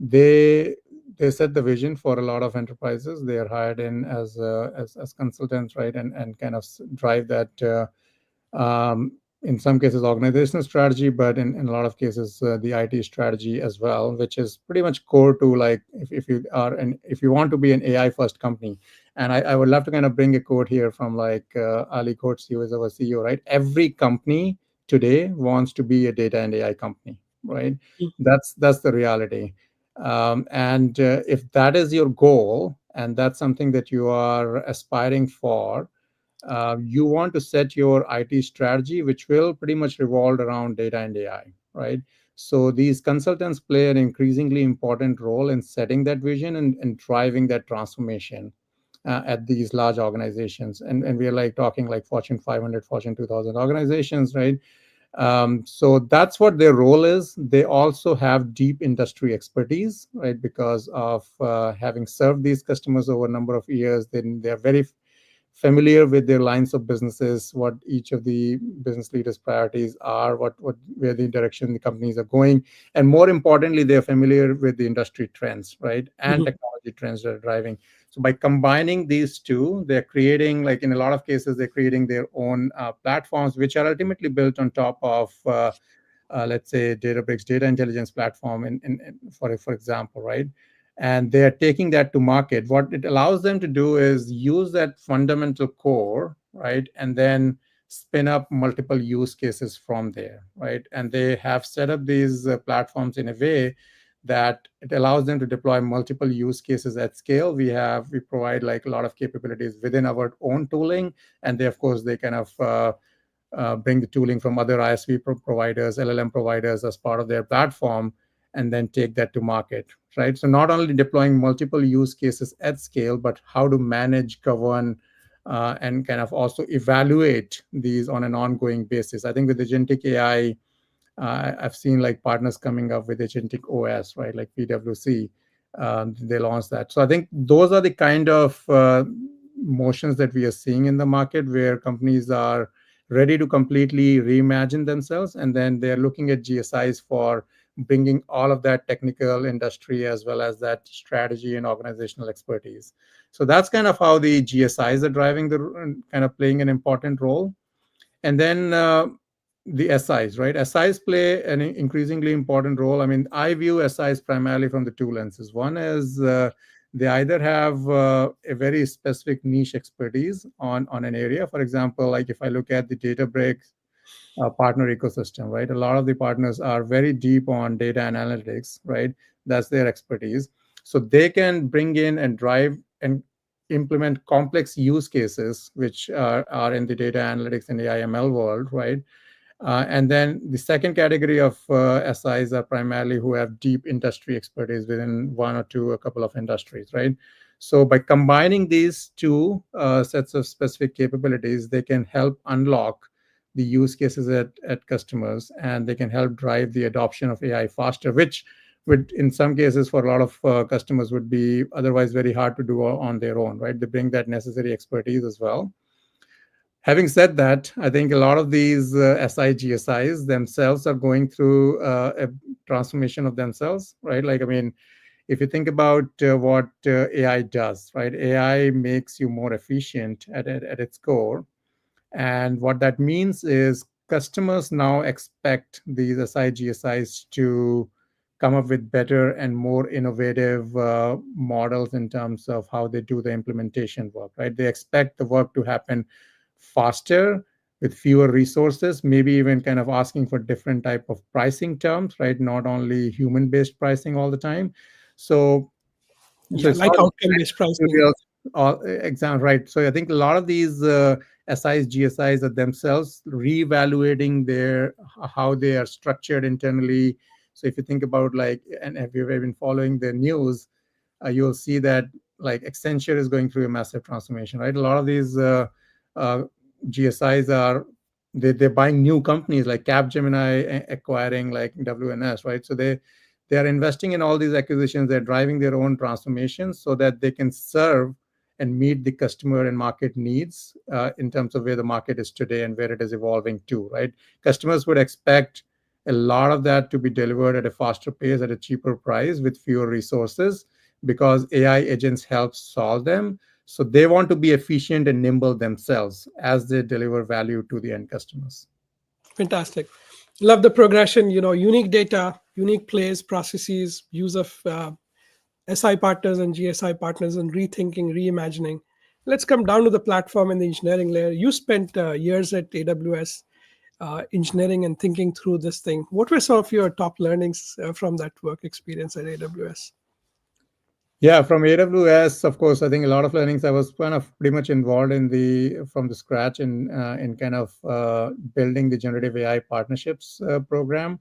They set the vision for a lot of enterprises. They are hired in as consultants, right, and kind of drive that. In some cases organizational strategy, but in a lot of cases the IT strategy as well, which is pretty much core to like if you want to be an AI first company. And I would love to kind of bring a quote here from like Ali Coates, who is our CEO, right? Every company today wants to be a data and AI company, right? That's the reality. And if that is your goal and that's something that you are aspiring for, you want to set your IT strategy, which will pretty much revolve around data and AI, right? So these consultants play an increasingly important role in setting that vision and driving that transformation at these large organizations. And we are like talking like Fortune 500, Fortune 2000 organizations, right? So that's what their role is. They also have deep industry expertise, right? Because of having served these customers over a number of years, then they're very familiar with their lines of businesses, what each of the business leaders' priorities are, where the direction the companies are going, and more importantly, they're familiar with the industry trends, right, and technology trends that are driving. So by combining these two, they're creating, like in a lot of cases, they're creating their own platforms, which are ultimately built on top of let's say Databricks data intelligence platform, for example, right? And they are taking that to market. What it allows them to do is use that fundamental core, right, and then spin up multiple use cases from there, right? And they have set up these platforms in a way that it allows them to deploy multiple use cases at scale. We provide like a lot of capabilities within our own tooling, and they, of course, they kind of bring the tooling from other ISV providers, LLM providers as part of their platform, and then take that to market, right? So not only deploying multiple use cases at scale, but how to manage, govern, and kind of also evaluate these on an ongoing basis. I think with agentic AI, I've seen like partners coming up with agentic OS, right? Like PwC, they launched that. So I think those are the kind of motions that we are seeing in the market, where companies are ready to completely reimagine themselves, and then they're looking at GSIs for bringing all of that technical industry as well as that strategy and organizational expertise. So that's kind of how the GSIs are driving kind of playing an important role. And then the SIs, right? SIs play an increasingly important role. I mean, I view SIs primarily from the two lenses. One is they either have a very specific niche expertise on an area. For example, like if I look at the Databricks partner ecosystem, right? A lot of the partners are very deep on data and analytics, right? That's their expertise. So they can bring in and drive and implement complex use cases, which are in the data analytics and AI/ML world, right? And then the second category of SIs are primarily who have deep industry expertise within one or two, a couple of industries, right? So by combining these two sets of specific capabilities, they can help unlock the use cases at customers, and they can help drive the adoption of AI faster, which would, in some cases, for a lot of customers, would be otherwise very hard to do on their own, right? They bring that necessary expertise as well. Having said that, I think a lot of these SI GSIs themselves are going through a transformation of themselves, right? Like, I mean, if you think about what AI does, right? AI makes you more efficient at its core. And what that means is customers now expect these SI GSIs to come up with better and more innovative models in terms of how they do the implementation work, right? They expect the work to happen faster with fewer resources, maybe even kind of asking for different type of pricing terms, right? Not only human-based pricing all the time. So Yeah, like outcome-based pricing. Exam, right? So I think a lot of these SIs, GSIs are themselves reevaluating how they are structured internally. So if you think about like, and if you've been following the news, you'll see that like Accenture is going through a massive transformation, right? A lot of these GSIs they're buying new companies like Capgemini acquiring like WNS, right? So they are investing in all these acquisitions. They're driving their own transformations so that they can serve and meet the customer and market needs in terms of where the market is today and where it is evolving to, right? Customers would expect a lot of that to be delivered at a faster pace, at a cheaper price, with fewer resources, because AI agents help solve them. So they want to be efficient and nimble themselves as they deliver value to the end customers. Fantastic. Love the progression, unique data, unique plays, processes, use of SI partners and GSI partners, and rethinking, reimagining. Let's come down to the platform and the engineering layer. You spent years at AWS engineering and thinking through this thing. What were some of your top learnings from that work experience at AWS? Yeah, from AWS, of course, I think a lot of learnings. I was kind of pretty much involved from the scratch in kind of building the generative AI partnerships program.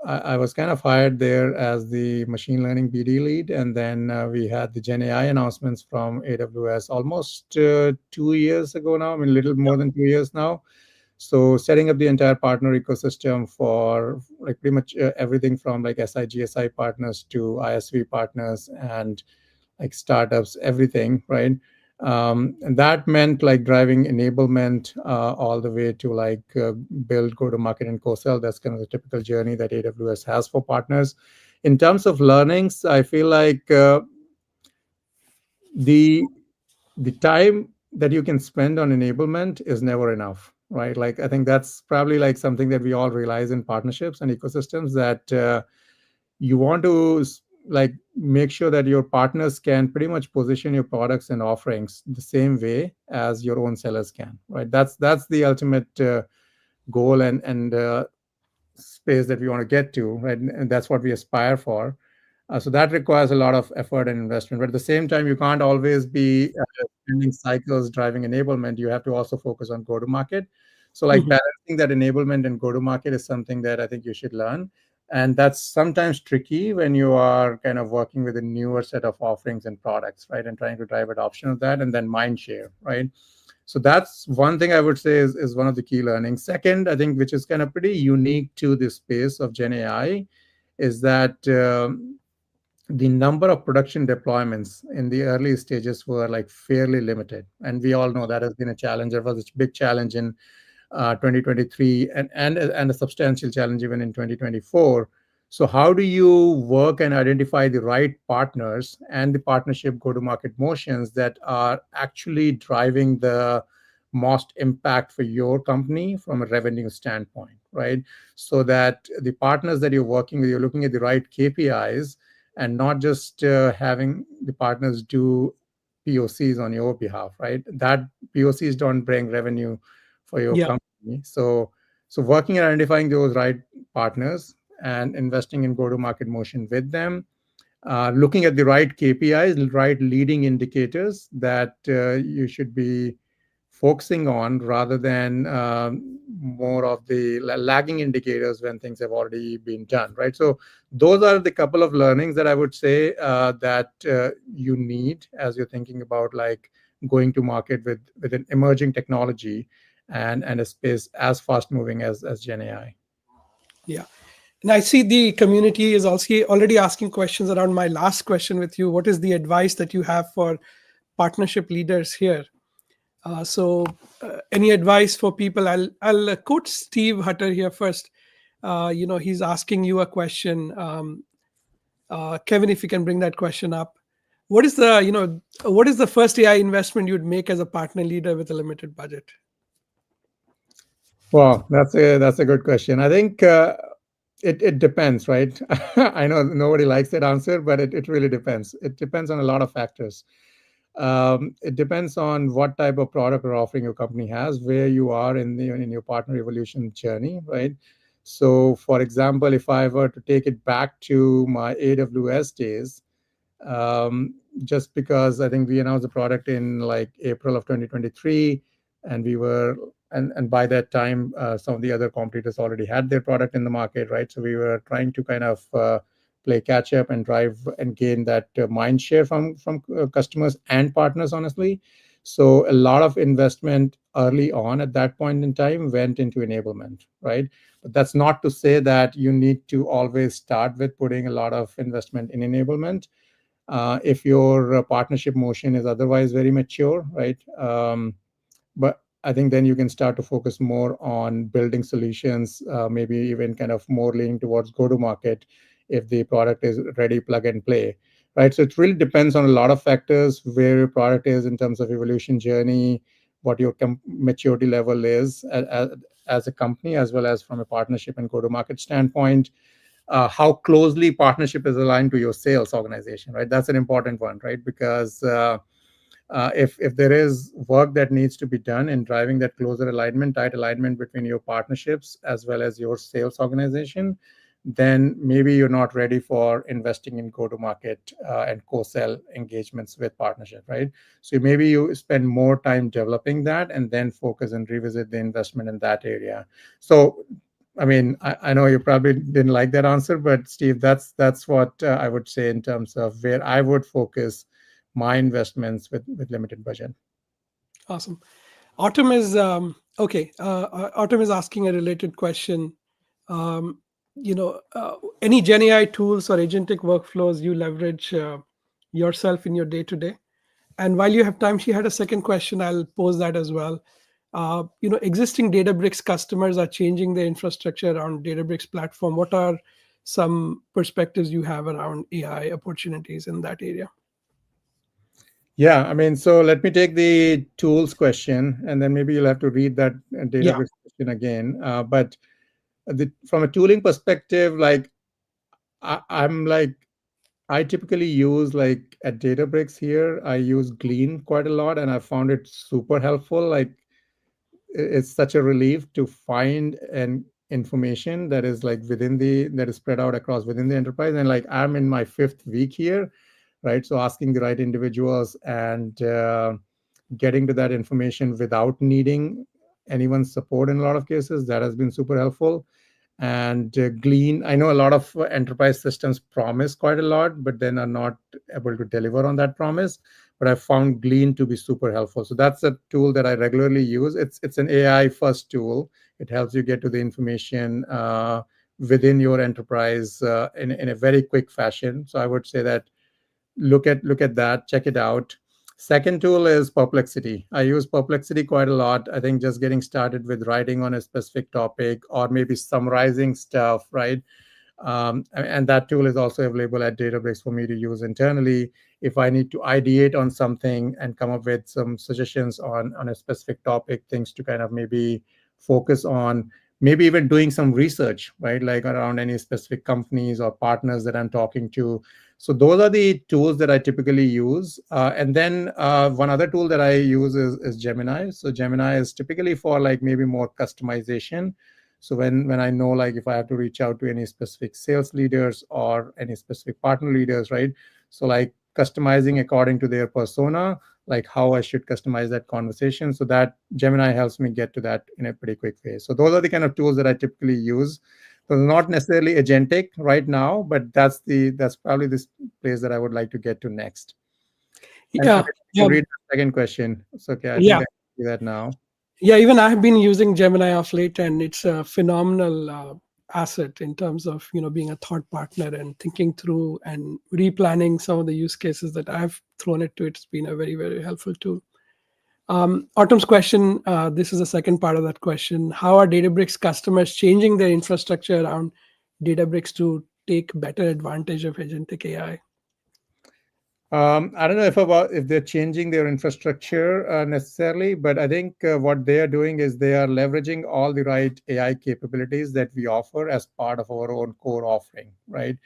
I was kind of hired there as the machine learning BD lead, and then we had the Gen AI announcements from AWS almost 2 years ago now. I mean, a little more than 2 years now. So setting up the entire partner ecosystem for like pretty much everything from like SI, GSI partners to ISV partners and like startups, everything, right? And that meant like driving enablement all the way to like build, go to market, and co-sell. That's kind of the typical journey that AWS has for partners. In terms of learnings, I feel like the time that you can spend on enablement is never enough, right? Like, I think that's probably like something that we all realize in partnerships and ecosystems, that you want to like make sure that your partners can pretty much position your products and offerings the same way as your own sellers can, right? That's the ultimate goal and space that we want to get to, right? And that's what we aspire for. So that requires a lot of effort and investment. But at the same time, you can't always be spending cycles driving enablement. You have to also focus on go-to-market. So like Mhm. balancing that enablement and go-to-market is something that I think you should learn. And that's sometimes tricky when you are kind of working with a newer set of offerings and products, right? And trying to drive adoption of that and then mind share, right? So that's one thing I would say is one of the key learnings. Second, I think, which is kind of pretty unique to the space of Gen AI, is that the number of production deployments in the early stages were like fairly limited. And we all know that has been a challenge. It was a big challenge in 2023 and a substantial challenge even in 2024. So how do you work and identify the right partners and the partnership go-to-market motions that are actually driving the most impact for your company from a revenue standpoint, right? So that the partners that you're working with, you're looking at the right KPIs and not just having the partners do POCs on your behalf, right? That POCs don't bring revenue for your Yeah. company. So working and identifying those right partners and investing in go-to-market motion with them, looking at the right KPIs, the right leading indicators that you should be focusing on rather than more of the lagging indicators when things have already been done, right? So those are the couple of learnings that I would say that you need as you're thinking about like going to market with an emerging technology and a space as fast moving as Gen AI. Yeah. And I see the community is also already asking questions around my last question with you. What is the advice that you have for partnership leaders here? Any advice for people? I'll quote Steve Hutter here first. He's asking you a question. Kevin, if you can bring that question up. What is the first AI investment you'd make as a partner leader with a limited budget? Well, that's a good question. I think it depends, right? I know nobody likes that answer, but it really depends. It depends on a lot of factors. It depends on what type of product or offering your company has, where you are in your partner evolution journey, right? So, for example, if I were to take it back to my AWS days, just because I think we announced the product in like April of 2023, and and by that time, some of the other competitors already had their product in the market, right? So we were trying to kind of play catch up and drive and gain that mind share from customers and partners, honestly. So a lot of investment early on at that point in time went into enablement, right? But that's not to say that you need to always start with putting a lot of investment in enablement. If your partnership motion is otherwise very mature, right? But I think then you can start to focus more on building solutions, maybe even kind of more leaning towards go-to-market if the product is ready, plug and play, right? So it really depends on a lot of factors where your product is in terms of evolution journey, what your maturity level is as a company, as well as from a partnership and go-to-market standpoint. How closely partnership is aligned to your sales organization, right? That's an important one, right? Because if there is work that needs to be done in driving that closer alignment, tight alignment between your partnerships as well as your sales organization, then maybe you're not ready for investing in go-to-market and co-sell engagements with partnership, right? So maybe you spend more time developing that and then focus and revisit the investment in that area. So I mean, I know you probably didn't like that answer, but Steve, that's what I would say in terms of where I would focus my investments with limited budget. Awesome. Autumn is okay. Autumn is asking a related question. Um, any Gen AI tools or agentic workflows you leverage yourself in your day to day? And while you have time, she had a second question. I'll pose that as well. Existing Databricks customers are changing their infrastructure around Databricks platform. What are some perspectives you have around AI opportunities in that area? Yeah, I mean, so let me take the tools question, and then maybe you'll have to read that Yeah. Databricks question again. But from a tooling perspective, like I'm like I typically use like at Databricks here, I use Glean quite a lot, and I found it super helpful. Like it's such a relief to find an information that is like that is spread out across within the enterprise. And like I'm in my 5th week here, right? So asking the right individuals and getting to that information without needing anyone's support in a lot of cases, that has been super helpful. And Glean, I know a lot of enterprise systems promise quite a lot, but then are not able to deliver on that promise. But I found Glean to be super helpful. So that's a tool that I regularly use. It's an AI first tool. It helps you get to the information within your enterprise in a very quick fashion. So I would say that look at that, check it out. Second tool is Perplexity. I use Perplexity quite a lot. I think just getting started with writing on a specific topic or maybe summarizing stuff, right? And that tool is also available at Databricks for me to use internally if I need to ideate on something and come up with some suggestions on a specific topic, things to kind of maybe focus on, maybe even doing some research, right? Like around any specific companies or partners that I'm talking to. So those are the tools that I typically use. And then one other tool that I use is Gemini. So Gemini is typically for like maybe more customization. So when I know like if I have to reach out to any specific sales leaders or any specific partner leaders, right? So like customizing according to their persona, like how I should customize that conversation. So that Gemini helps me get to that in a pretty quick way. So those are the kind of tools that I typically use. So not necessarily agentic right now, but that's probably this place that I would like to get to next. And Yeah. you Yeah. read the second question. It's okay. I think Yeah. I can do that now. Yeah, even I have been using Gemini of late, and it's a phenomenal asset in terms of being a thought partner and thinking through and replanning some of the use cases that I've thrown it to. It's been a very, very helpful tool. Autumn's question, this is the second part of that question. How are Databricks customers changing their infrastructure around Databricks to take better advantage of agentic AI? I don't know if they're changing their infrastructure necessarily, but I think what they are doing is they are leveraging all the right AI capabilities that we offer as part of our own core offering, right?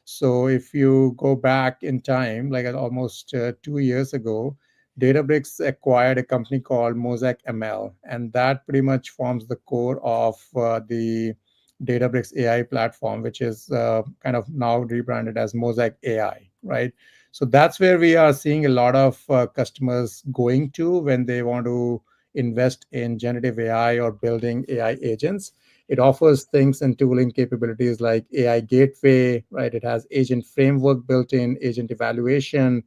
So if you go back in time, like almost 2 years ago, Databricks acquired a company called Mosaic ML, and that pretty much forms the core of the Databricks AI platform, which is kind of now rebranded as Mosaic AI, right? So that's where we are seeing a lot of customers going to when they want to invest in generative AI or building AI agents. It offers things and tooling capabilities like AI Gateway, right? It has agent framework built in, agent evaluation,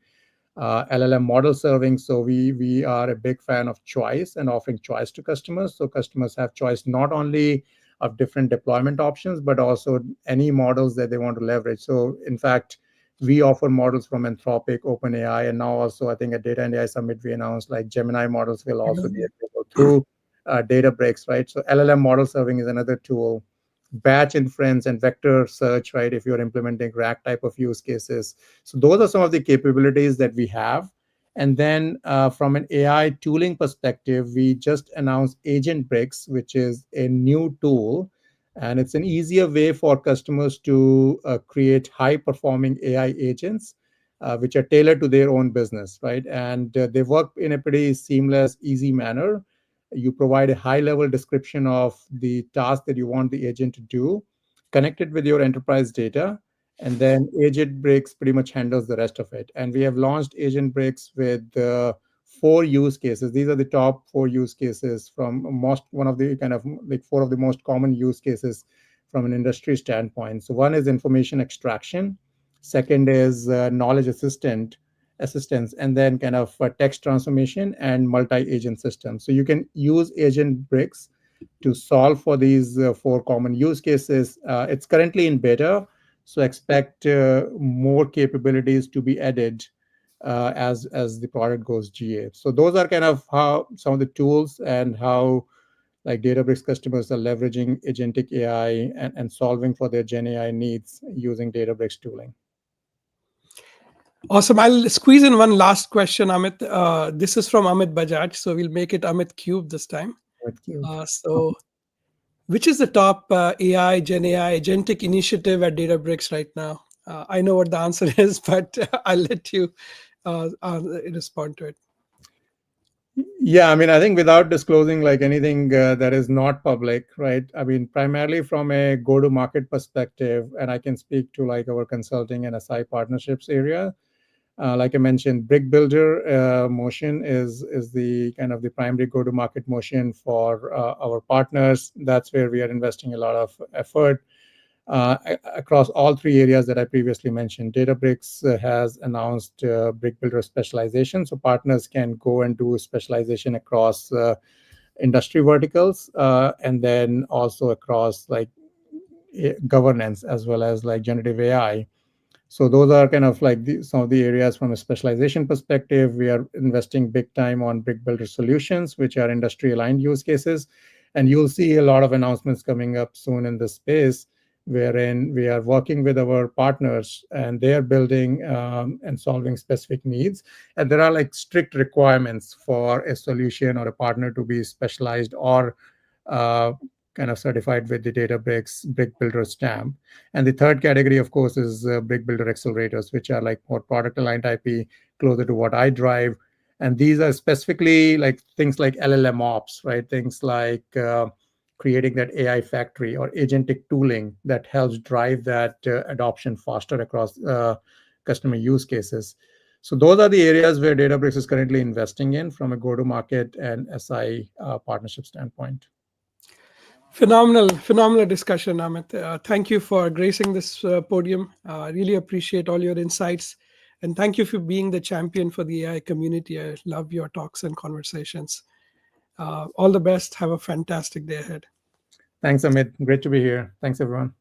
LLM model serving. So we are a big fan of choice and offering choice to customers. So customers have choice not only of different deployment options, but also any models that they want to leverage. So in fact, we offer models from Anthropic, OpenAI, and now also I think at Data and AI Summit we announced like Gemini models will also be available through Databricks, right? So LLM model serving is another tool. Batch inference and vector search, right? If you're implementing RAG type of use cases. So those are some of the capabilities that we have. And then from an AI tooling perspective, we just announced Agent Bricks, which is a new tool. And it's an easier way for customers to create high performing AI agents, which are tailored to their own business, right? And they work in a pretty seamless, easy manner. You provide a high level description of the task that you want the agent to do, connect it with your enterprise data, and then Agent Bricks pretty much handles the rest of it. And we have launched Agent Bricks with 4 use cases. These are the top 4 use cases from one of the kind of like 4 of the most common use cases from an industry standpoint. So one is information extraction, second is knowledge assistance, and then kind of text transformation and multi-agent systems. So you can use Agent Bricks to solve for these 4 common use cases. It's currently in beta, so expect more capabilities to be added as the product goes GA. So those are kind of how some of the tools and how like Databricks customers are leveraging agentic AI and solving for their Gen AI needs using Databricks tooling. Awesome. I'll squeeze in one last question, Amit. This is from Amit Bajaj, so we'll make it Amit Cube this time. With you. So, which is the top AI, Gen AI, agentic initiative at Databricks right now? I know what the answer is, but I'll let you respond to it. Yeah, I mean, I think without disclosing like anything that is not public, right? I mean, primarily from a go-to-market perspective, and I can speak to like our consulting and SI partnerships area. Like I mentioned, Brick Builder motion is the kind of the primary go-to-market motion for our partners. That's where we are investing a lot of effort. Across all three areas that I previously mentioned. Databricks has announced Brick Builder specialization, so partners can go and do specialization across industry verticals, and then also across like governance as well as like generative AI. So those are kind of like some of the areas from a specialization perspective. We are investing big time on Brick Builder solutions, which are industry aligned use cases, and you'll see a lot of announcements coming up soon in this space, wherein we are working with our partners and they are building and solving specific needs. And there are like strict requirements for a solution or a partner to be specialized or kind of certified with the Databricks Brick Builder stamp. And the third category, of course, is Brick Builder accelerators, which are like more product aligned IP, closer to what I drive. And these are specifically like things like LLM ops, right? Things like creating that AI factory or agentic tooling that helps drive that adoption faster across customer use cases. So those are the areas where Databricks is currently investing in from a go-to-market and SI partnership standpoint. Phenomenal discussion, Amit. Thank you for gracing this podium. Really appreciate all your insights. And thank you for being the champion for the AI community. I love your talks and conversations. All the best. Have a fantastic day ahead. Thanks, Amit. Great to be here. Thanks, everyone.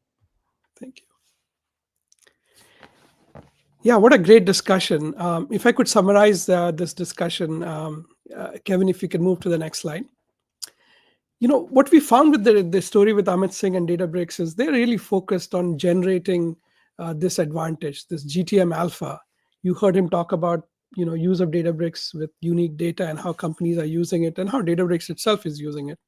Thank you. Yeah, what a great discussion. If I could summarize this discussion, Kevin, if you can move to the next slide. You know, what we found with the story with Amit Singh and Databricks is they're really focused on generating this advantage, this GTM alpha. You heard him talk about, you know, use of Databricks with unique data and how companies are using it and how Databricks itself is using it.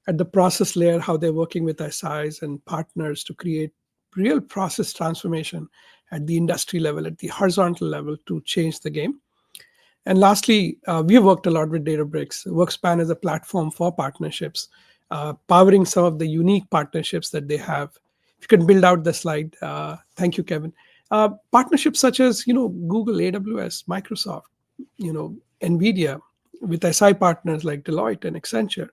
At the process layer, how they're working with SIs and partners to create real process transformation at the industry level, at the horizontal level to change the game. And lastly, we've worked a lot with Databricks. Workspan is a platform for partnerships, powering some of the unique partnerships that they have. If you can build out the slide, thank you, Kevin. Partnerships such as, you know, Google, AWS, Microsoft, you know, NVIDIA, with SI partners like Deloitte and Accenture.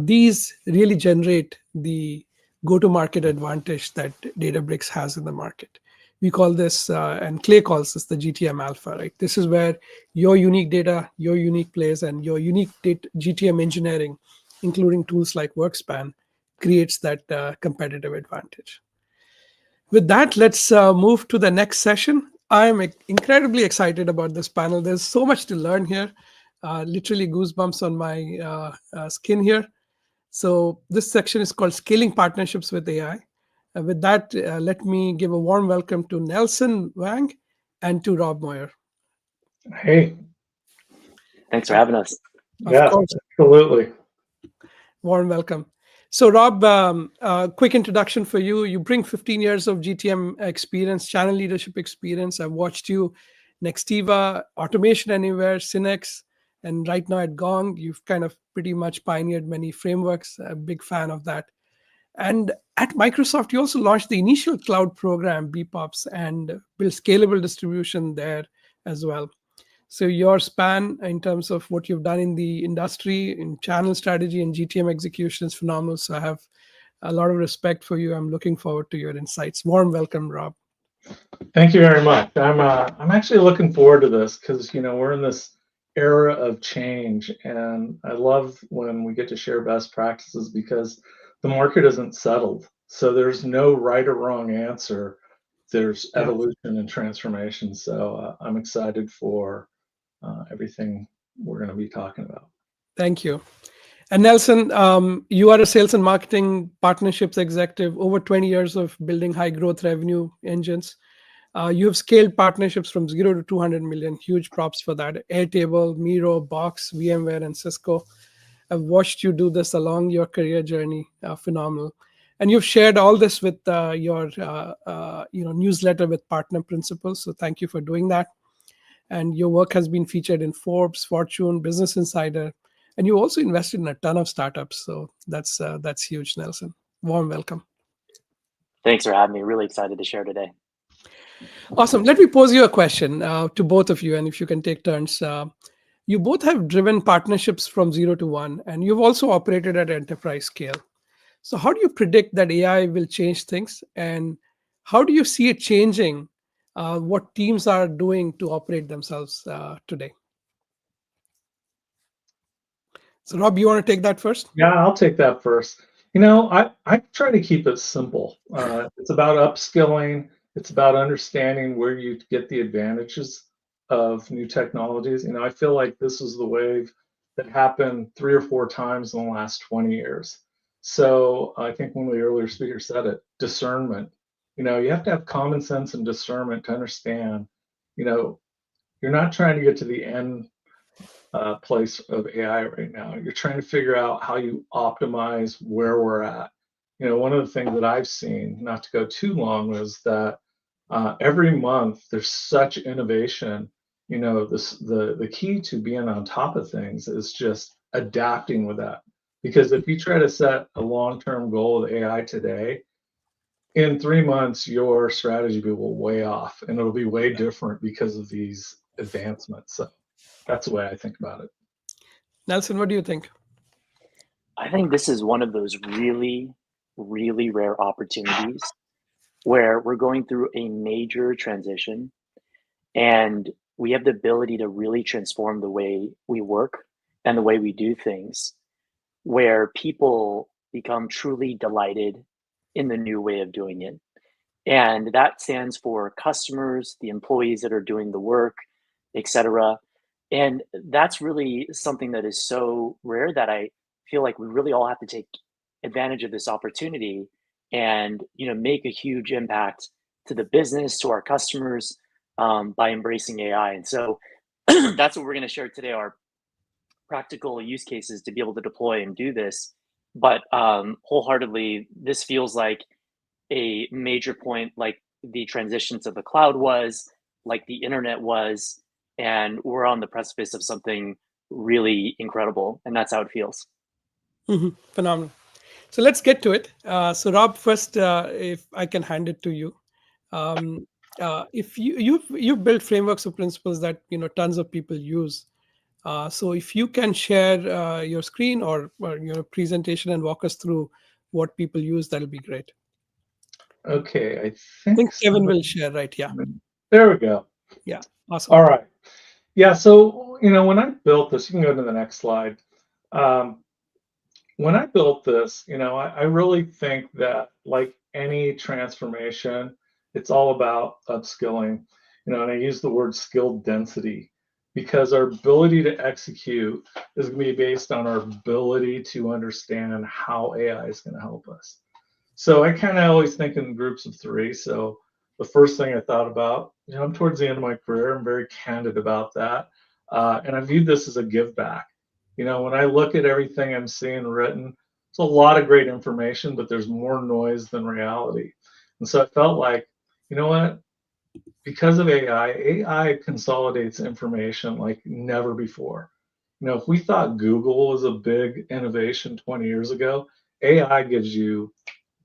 These really generate the go-to-market advantage that Databricks has in the market. We call this, and Clay calls this the GTM alpha, right? This is where your unique data, your unique plays, and your unique GTM engineering, including tools like Workspan, creates that competitive advantage. With that, let's move to the next session. I'm incredibly excited about this panel. There's so much to learn here. Literally goosebumps on my skin here. So this section is called Scaling Partnerships with AI. With that, let me give a warm welcome to Nelson Wang and to Rob Moyer. Hey. Thanks for having us. Yeah, absolutely. Warm welcome. So Rob, quick introduction for you. You bring 15 years of GTM experience, channel leadership experience. I've watched you Nextiva, Automation Anywhere, Synex, and right now at Gong. You've kind of pretty much pioneered many frameworks. A big fan of that. And at Microsoft, you also launched the initial cloud program, BPOPs, and built scalable distribution there as well. So your span in terms of what you've done in the industry, in channel strategy and GTM execution is phenomenal. So I have a lot of respect for you. I'm looking forward to your insights. Warm welcome, Rob. Thank you very much. I'm actually looking forward to this because, you know, we're in this era of change, and I love when we get to share best practices because the market isn't settled. So there's no right or wrong answer. There's evolution and transformation. So I'm excited for everything we're going to be talking about. Thank you. And Nelson, you are a sales and marketing partnerships executive, over 20 years of building high growth revenue engines. You have scaled partnerships from 0 to 200 million. Huge props for that. Airtable, Miro, Box, VMware, and Cisco. I've watched you do this along your career journey. Phenomenal. And you've shared all this with your newsletter with Partner Principles. So thank you for doing that. And your work has been featured in Forbes, Fortune, Business Insider, and you also invested in a ton of startups. So that's huge, Nelson. Warm welcome. Thanks for having me. Really excited to share today. Awesome. Let me pose you a question to both of you, and if you can take turns. You both have driven partnerships from 0 to 1, and you've also operated at enterprise scale. So how do you predict that AI will change things, and how do you see it changing what teams are doing to operate themselves today? So Rob, you want to take that first? Yeah, I'll take that first. I try to keep it simple. It's about upskilling. It's about understanding where you get the advantages of new technologies. I feel like this is the wave that happened 3 or 4 times in the last 20 years. So I think one of the earlier speakers said it, discernment. You have to have common sense and discernment to understand, you're not trying to get to the end place of AI right now. You're trying to figure out how you optimize where we're at. One of the things that I've seen, not to go too long, is that every month there's such innovation. The key to being on top of things is just adapting with that. Because if you try to set a long-term goal with AI today, in 3 months your strategy will way off, and it'll be way different because of these advancements. So that's the way I think about it. Nelson, what do you think? I think this is one of those really, really rare opportunities where we're going through a major transition and we have the ability to really transform the way we work and the way we do things, where people become truly delighted in the new way of doing it. And that stands for customers, the employees that are doing the work, etc. And that's really something that is so rare that I feel like we really all have to take advantage of this opportunity and make a huge impact to the business, to our customers, by embracing AI. And so that's what we're going to share today, our practical use cases to be able to deploy and do this. But wholeheartedly, this feels like a major point, like the transition to the cloud was, like the internet was, and we're on the precipice of something really incredible. And that's how it feels. Phenomenal. So let's get to it. So Rob, first, if I can hand it to you. If you've built frameworks of principles that tons of people use. So if you can share your screen or your presentation and walk us through what people use, that'll be great. Okay, I I think think Kevin will share, right? Yeah. There we go. Yeah. Awesome. All right. Yeah, so when I built this, you can go to the next slide. When I built this, I really think that, like any transformation, it's all about upskilling. And I use the word skill density because our ability to execute is going to be based on our ability to understand how AI is going to help us. So I kind of always think in groups of 3. So the first thing I thought about, I'm towards the end of my career. I'm very candid about that. And I viewed this as a give back. When I look at everything I'm seeing written, it's a lot of great information, but there's more noise than reality. And so I felt like, you know what? Because of AI consolidates information like never before. If we thought Google was a big innovation 20 years ago, AI gives you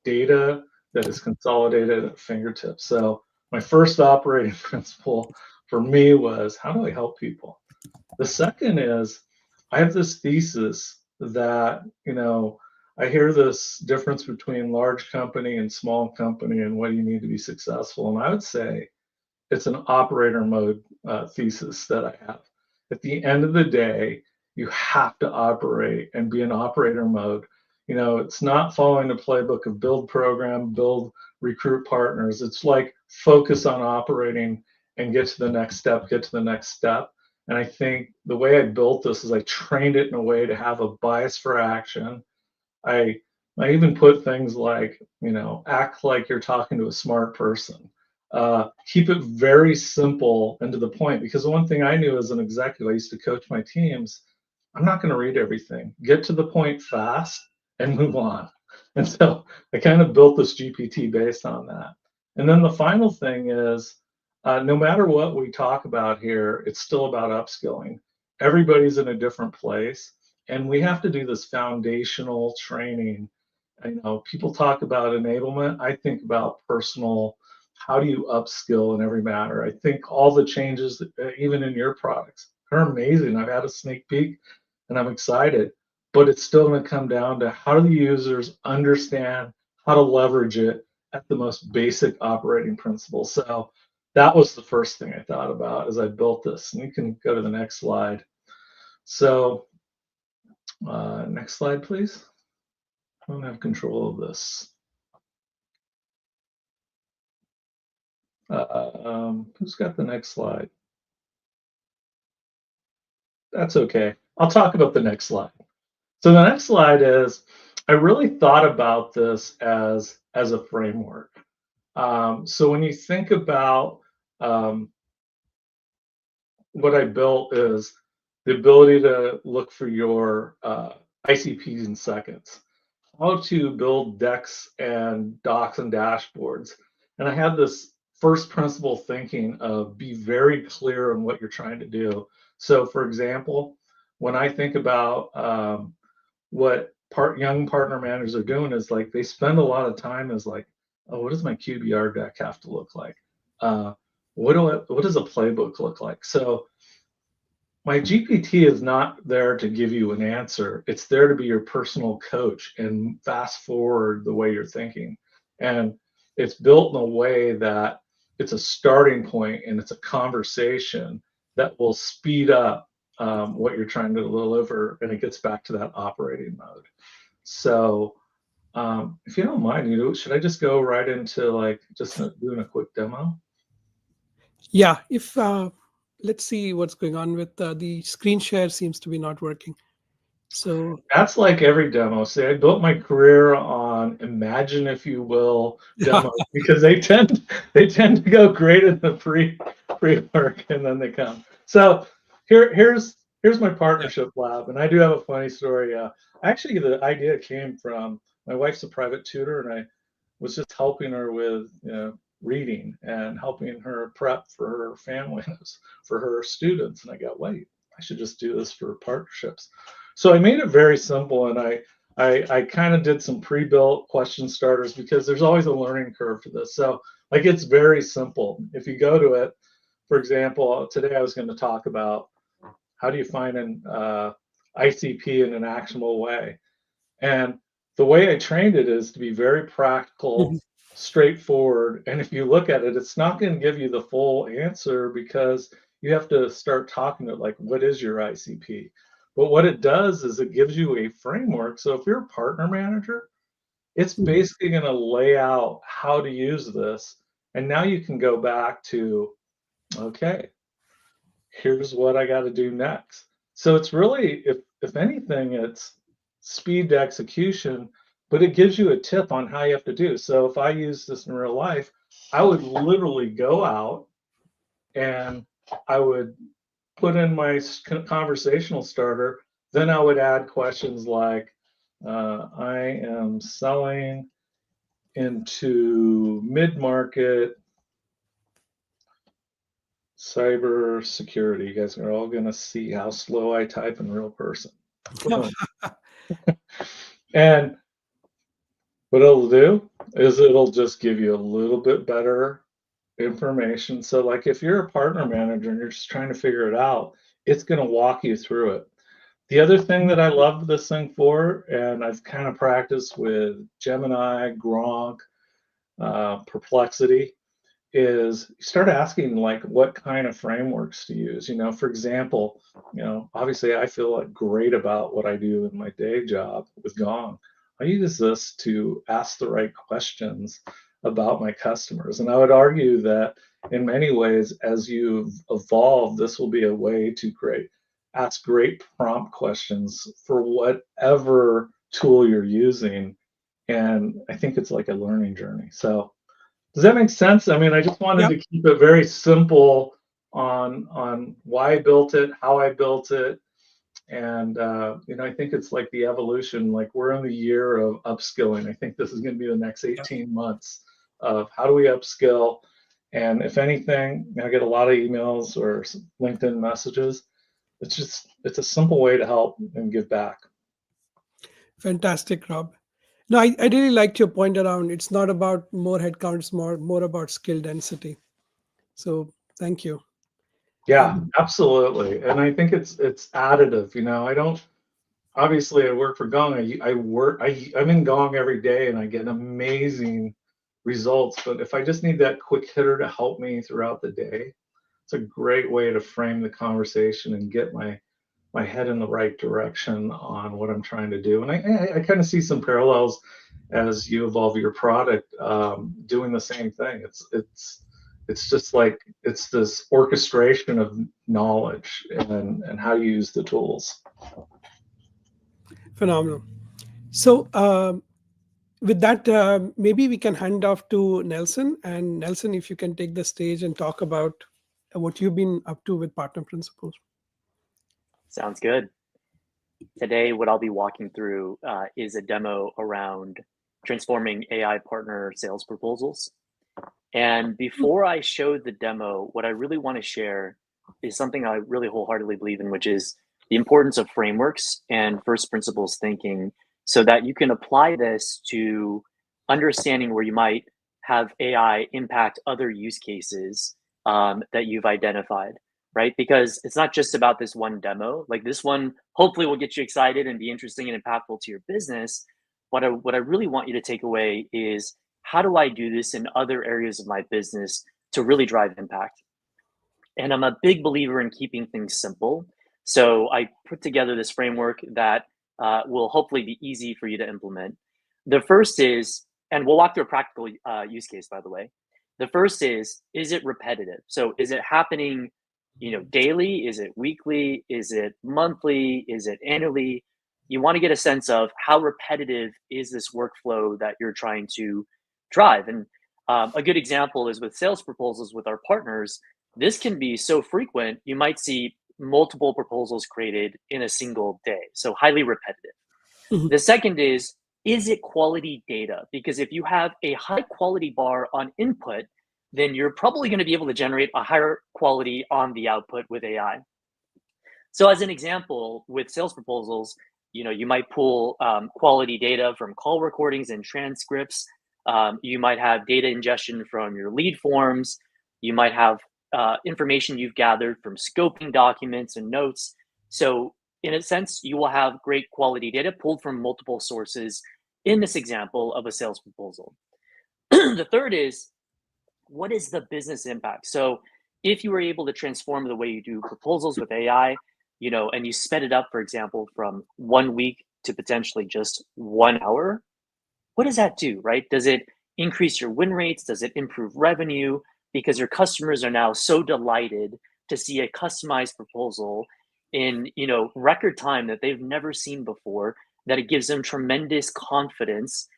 data that is consolidated at fingertips. So my first operating principle for me was, how do I help people? The second is, I have this thesis that, I hear this difference between large company and small company and what you need to be successful. And I would say it's an operator mode thesis that I have. At the end of the day, you have to operate and be in operator mode. It's not following the playbook of build program, build, recruit partners. It's like focus on operating and get to the next step, get to the next step. And I think the way I built this is I trained it in a way to have a bias for action. I even put things like, act like you're talking to a smart person. Keep it very simple and to the point, because the one thing I knew as an executive, I used to coach my teams, I'm not going to read everything. Get to the point fast and move on. And so I kind of built this GPT based on that. And then the final thing is, no matter what we talk about here, it's still about upskilling. Everybody's in a different place, and we have to do this foundational training. People talk about enablement. I think about personal. How do you upskill in every matter? I think all the changes, even in your products, are amazing. I've had a sneak peek, and I'm excited. But it's still going to come down to how do the users understand how to leverage it at the most basic operating principles. So that was the first thing I thought about as I built this. And you can go to the next slide. So next slide, please. I don't have control of this. Who's got the next slide? That's okay. I'll talk about the next slide. So the next slide is, I really thought about this as a framework. So when you think about what I built is the ability to look for your ICPs in seconds, how to build decks and docs and dashboards. And I had this first principle thinking of be very clear on what you're trying to do. So for example, when I think about what young partner managers are doing is like they spend a lot of time is like, oh, what does my QBR deck have to look like? What does a playbook look like? So my GPT is not there to give you an answer. It's there to be your personal coach and fast forward the way you're thinking. And it's built in a way that it's a starting point and it's a conversation that will speed up what you're trying to deliver, and it gets back to that operating mode. So if you don't mind, should I just go right into like just doing a quick demo? Yeah, if let's see what's going on with the screen share seems to be not working. So that's like every demo. See, I built my career on imagine, if you will, demos because they tend to go great in the pre-work and then they come. So here's my partnership lab, and I do have a funny story. Actually, the idea came from my wife's a private tutor, and I was just helping her with reading and helping her prep for her family, for her students. And I got, wait, I should just do this for partnerships. So I made it very simple, and I kind of did some pre-built question starters because there's always a learning curve to this. So like it's very simple. If you go to it, for example, today I was going to talk about how do you find an ICP in an actionable way. And the way I trained it is to be very practical, straightforward. And if you look at it, it's not going to give you the full answer because you have to start talking to it like, what is your ICP? But what it does is it gives you a framework. So if you're a partner manager, it's basically going to lay out how to use this. And now you can go back to, okay, here's what I got to do next. So it's really, if anything, it's speed to execution, but it gives you a tip on how you have to do. So if I use this in real life, I would literally go out and I would put in my conversational starter. Then I would add questions like, I am selling into mid-market cyber security. You guys are all going to see how slow I type in real person. And what it'll do is it'll just give you a little bit better information. So like if you're a partner manager and you're just trying to figure it out, it's going to walk you through it. The other thing that I love this thing for, and I've kind of practiced with Gemini, Gronk, Perplexity, is you start asking like what kind of frameworks to use. For example, obviously I feel like great about what I do in my day job with Gong. I use this to ask the right questions about my customers. And I would argue that in many ways, as you've evolved, this will be a way to ask great prompt questions for whatever tool you're using. And I think it's like a learning journey. So Does that make sense? I mean, I just wanted to keep it very simple on why I built it, how I built it, and I think it's like the evolution. Like we're in the year of upskilling. I think this is going to be the next 18 months of how do we upskill. And if anything, I get a lot of emails or LinkedIn messages. It's a simple way to help and give back. Fantastic, Rob. No, I really liked your point around it's not about more headcounts, more about skill density. So thank you. Yeah, absolutely. And I think it's additive. I don't obviously I work for Gong. I'm in Gong every day and I get amazing results. But if I just need that quick hitter to help me throughout the day, it's a great way to frame the conversation and get my head in the right direction on what I'm trying to do. And I kind of see some parallels as you evolve your product, doing the same thing. It's just like it's this orchestration of knowledge and how you use the tools. Phenomenal. So with that, maybe we can hand off to Nelson. And Nelson, if you can take the stage and talk about what you've been up to with Partner Principles. Sounds good. Today, what I'll be walking through is a demo around transforming AI partner sales proposals. And before I show the demo, what I really want to share is something I really wholeheartedly believe in, which is the importance of frameworks and first principles thinking so that you can apply this to understanding where you might have AI impact other use cases that you've identified, right? Because it's not just about this one demo. Like this one hopefully will get you excited and be interesting and impactful to your business. What I really want you to take away is how do I do this in other areas of my business to really drive impact? And I'm a big believer in keeping things simple. So I put together this framework that will hopefully be easy for you to implement. The first is, and we'll walk through a practical use case, by the way. The first is it repetitive? So is it happening, daily? Is it weekly? Is it monthly? Is it annually? You want to get a sense of how repetitive is this workflow that you're trying to drive. And a good example is with sales proposals with our partners. This can be so frequent, you might see multiple proposals created in a single day. So highly repetitive. Mhm. The second is it quality data? Because if you have a high quality bar on input, then you're probably going to be able to generate a higher quality on the output with AI. So as an example, with sales proposals, you might pull quality data from call recordings and transcripts. You might have data ingestion from your lead forms. You might have information you've gathered from scoping documents and notes. So in a sense, you will have great quality data pulled from multiple sources in this example of a sales proposal. The third is, what is the business impact? So if you were able to transform the way you do proposals with AI, and you sped it up, for example, from 1 week to potentially just 1 hour, what does that do, right? Does it increase your win rates? Does it improve revenue? Because your customers are now so delighted to see a customized proposal in, record time that they've never seen before, that it gives them tremendous confidence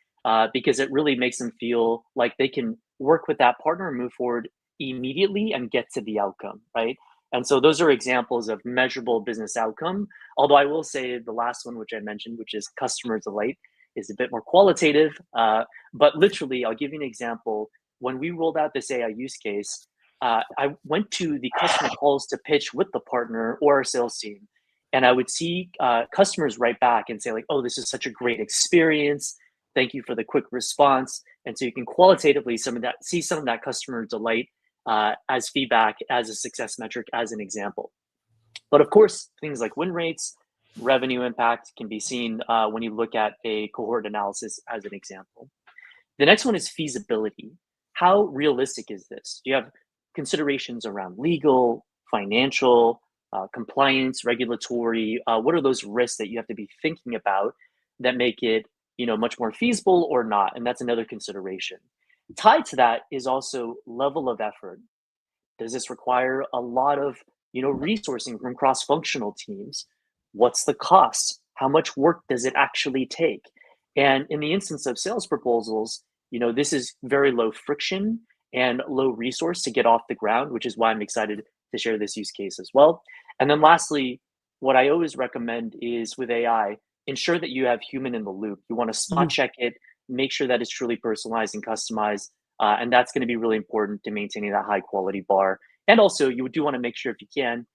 because it really makes them feel like they can work with that partner and move forward immediately and get to the outcome, right? And so those are examples of measurable business outcome. Although I will say the last one, which I mentioned, which is customer delight, is a bit more qualitative. But literally, I'll give you an example. When we rolled out this AI use case, I went to the customer calls to pitch with the partner or our sales team. And I would see customers write back and say like, oh, this is such a great experience. Thank you for the quick response. And so you can qualitatively see some of that customer delight as feedback, as a success metric, as an example. But of course, things like win rates, revenue impact can be seen when you look at a cohort analysis as an example. The next one is feasibility. How realistic is this? Do you have considerations around legal, financial, compliance, regulatory? What are those risks that you have to be thinking about that make it much more feasible or not? And that's another consideration. Tied to that is also level of effort. Does this require a lot of resourcing from cross-functional teams? What's the cost? How much work does it actually take? And in the instance of sales proposals, this is very low friction and low resource to get off the ground, which is why I'm excited to share this use case as well. And then lastly, what I always recommend is with AI, ensure that you have human in the loop. You want to spot check it, make sure that it's truly personalized and customized. And that's going to be really important to maintaining that high quality bar. And also, you do want to make sure, if you can,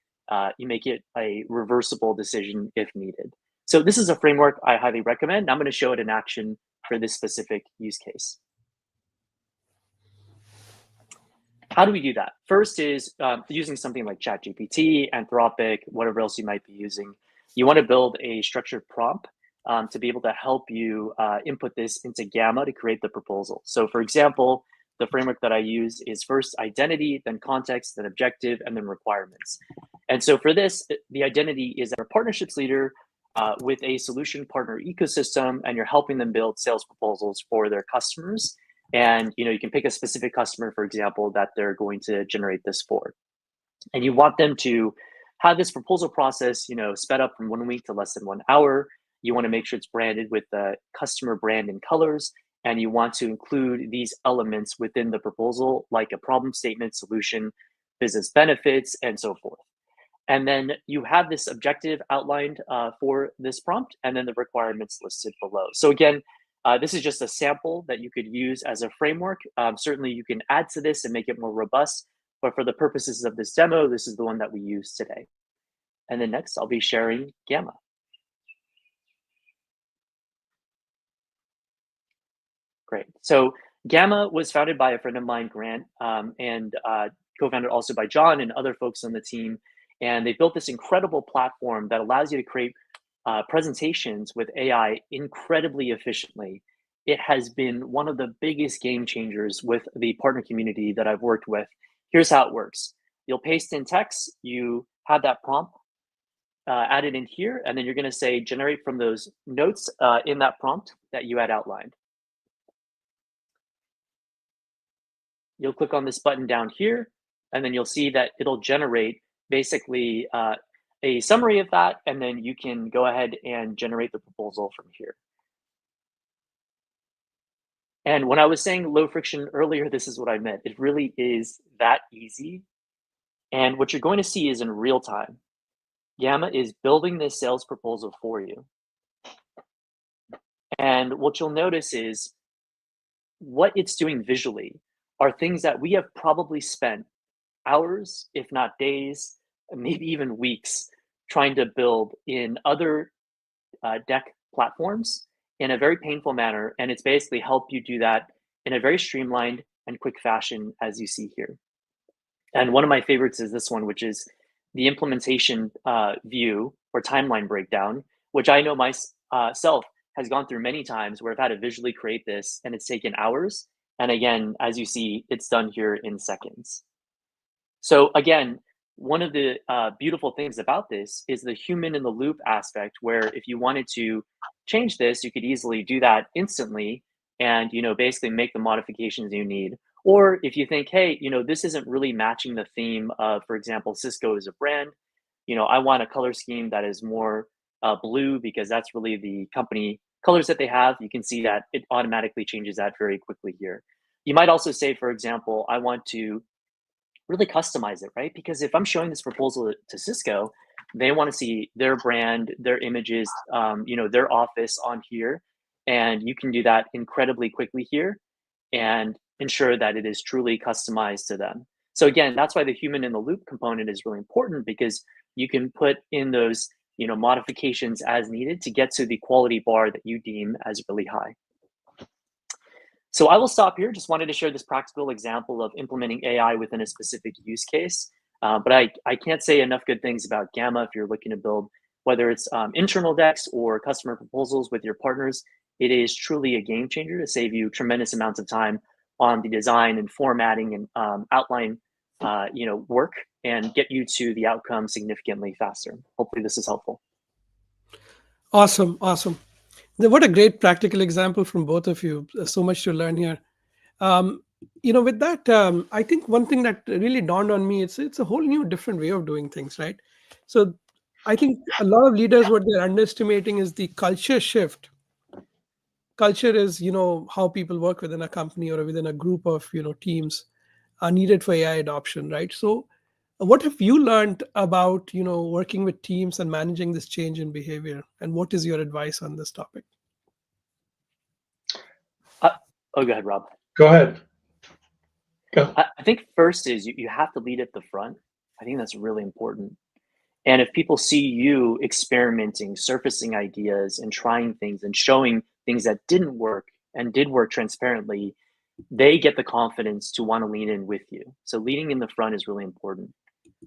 you make it a reversible decision if needed. So this is a framework I highly recommend. I'm going to show it in action for this specific use case. How do we do that? First is using something like ChatGPT, Anthropic, whatever else you might be using. You want to build a structured prompt to be able to help you input this into Gamma to create the proposal. So for example, the framework that I use is first identity, then context, then objective, and then requirements. And so for this, the identity is a partnerships leader with a solution partner ecosystem, and you're helping them build sales proposals for their customers. And you can pick a specific customer, for example, that they're going to generate this for. And you want them to have this proposal process, sped up from 1 week to less than 1 hour. You want to make sure it's branded with the customer brand and colors. And you want to include these elements within the proposal, like a problem statement, solution, business benefits, and so forth. And then you have this objective outlined for this prompt, and then the requirements listed below. So again, this is just a sample that you could use as a framework. Certainly you can add to this and make it more robust, but for the purposes of this demo, this is the one that we use today. And then next, I'll be sharing Gamma. Great. So Gamma was founded by a friend of mine, Grant, and co-founded also by John and other folks on the team. And they built this incredible platform that allows you to create presentations with AI incredibly efficiently. It has been one of the biggest game changers with the partner community that I've worked with. Here's how it works. You'll paste in text, you have that prompt added in here, and then you're going to say generate from those notes in that prompt that you had outlined. You'll click on this button down here, and then you'll see that it'll generate basically a summary of that, and then you can go ahead and generate the proposal from here. And when I was saying low friction earlier, this is what I meant. It really is that easy. And what you're going to see is in real time, Gamma is building this sales proposal for you. And what you'll notice is what it's doing visually are things that we have probably spent hours, if not days, maybe even weeks, trying to build in other deck platforms in a very painful manner. And it's basically helped you do that in a very streamlined and quick fashion, as you see here. And one of my favorites is this one, which is the implementation view or timeline breakdown, which I know myself has gone through many times where I've had to visually create this and it's taken hours. And again, as you see, it's done here in seconds. So again, one of the beautiful things about this is the human in the loop aspect, where if you wanted to change this, you could easily do that instantly and basically make the modifications you need. Or if you think, hey, this isn't really matching the theme of, for example, Cisco is a brand, I want a color scheme that is more blue because that's really the company colors that they have. You can see that it automatically changes that very quickly here. You might also say, for example, I want to really customize it, right? Because if I'm showing this proposal to Cisco, they want to see their brand, their images, their office on here. And you can do that incredibly quickly here and ensure that it is truly customized to them. So again, that's why the human in the loop component is really important, because you can put in those modifications as needed to get to the quality bar that you deem as really high. So I will stop here. Just wanted to share this practical example of implementing AI within a specific use case. But I can't say enough good things about Gamma if you're looking to build, whether it's internal decks or customer proposals with your partners. It is truly a game changer to save you tremendous amounts of time on the design and formatting and outline work, and get you to the outcome significantly faster. Hopefully this is helpful. Awesome. What a great practical example from both of you. So much to learn here. With that, I think one thing that really dawned on me, it's a whole new different way of doing things, right? So I think a lot of leaders, what they're underestimating is the culture shift culture is, how people work within a company or within a group of, teams are needed for AI adoption, right? So what have you learned about, working with teams and managing this change in behavior? And what is your advice on this topic? Go ahead, Rob. Go ahead. Go. I think first is you have to lead at the front. I think that's really important. And if people see you experimenting, surfacing ideas and trying things and showing things that didn't work and did work transparently, they get the confidence to want to lean in with you. So leading in the front is really important.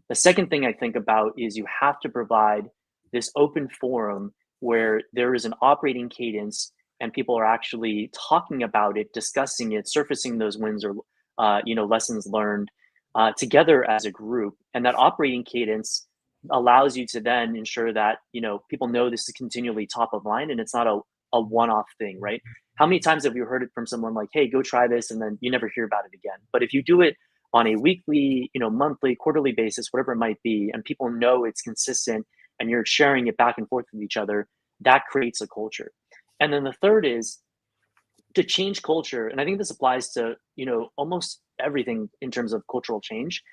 The second thing I think about is you have to provide this open forum where there is an operating cadence and people are actually talking about it, discussing it, surfacing those wins or lessons learned together as a group. And that operating cadence allows you to then ensure that people know this is continually top of mind and it's not a one-off thing, right? How many times have you heard it from someone like, hey, go try this, and then you never hear about it again? But if you do it on a weekly, monthly, quarterly basis, whatever it might be, and people know it's consistent and you're sharing it back and forth with each other, that creates a culture. And then the third is to change culture. And I think this applies to, almost everything in terms of cultural change.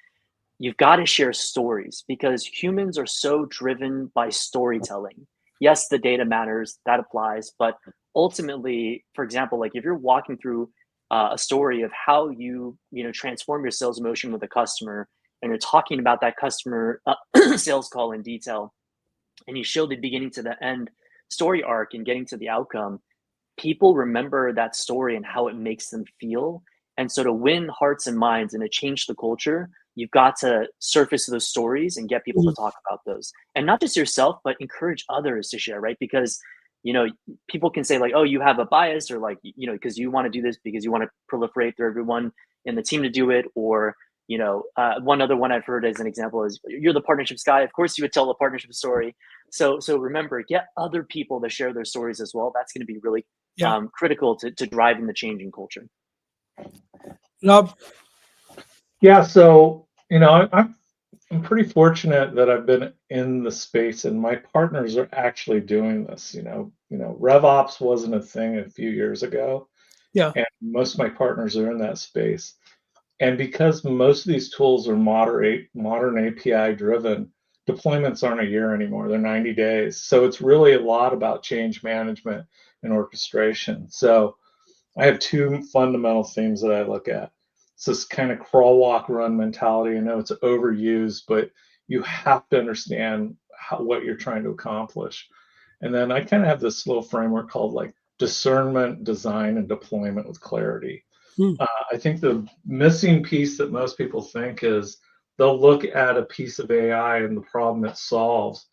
You've got to share stories because humans are so driven by storytelling. Yes, the data matters, that applies, but ultimately, for example, like if you're walking through a story of how you transform your sales motion with a customer, and you're talking about that customer sales call in detail, and you show the beginning to the end story arc and getting to the outcome, people remember that story and how it makes them feel. And so to win hearts and minds and to change the culture, you've got to surface those stories and get people to talk about those. And not just yourself, but encourage others to share, right? Because, people can say like, oh, you have a bias, or like, because you want to do this because you want to proliferate through everyone in the team to do it. Or, one other one I've heard as an example is, you're the partnerships guy. Of course you would tell the partnership story. So remember, get other people to share their stories as well. That's going to be really critical to driving the change in culture. Rob? Yeah, so I'm pretty fortunate that I've been in the space and my partners are actually doing this. RevOps wasn't a thing a few years ago. Yeah. And most of my partners are in that space. And because most of these tools are modern API driven, deployments aren't a year anymore, they're 90 days. So it's really a lot about change management and orchestration. So I have two fundamental themes that I look at. It's this kind of crawl, walk, run mentality. I know it's overused, but you have to understand what you're trying to accomplish. And then I kind of have this little framework called like discernment, design, and deployment with clarity. I think the missing piece that most people think is they'll look at a piece of AI and the problem it solves,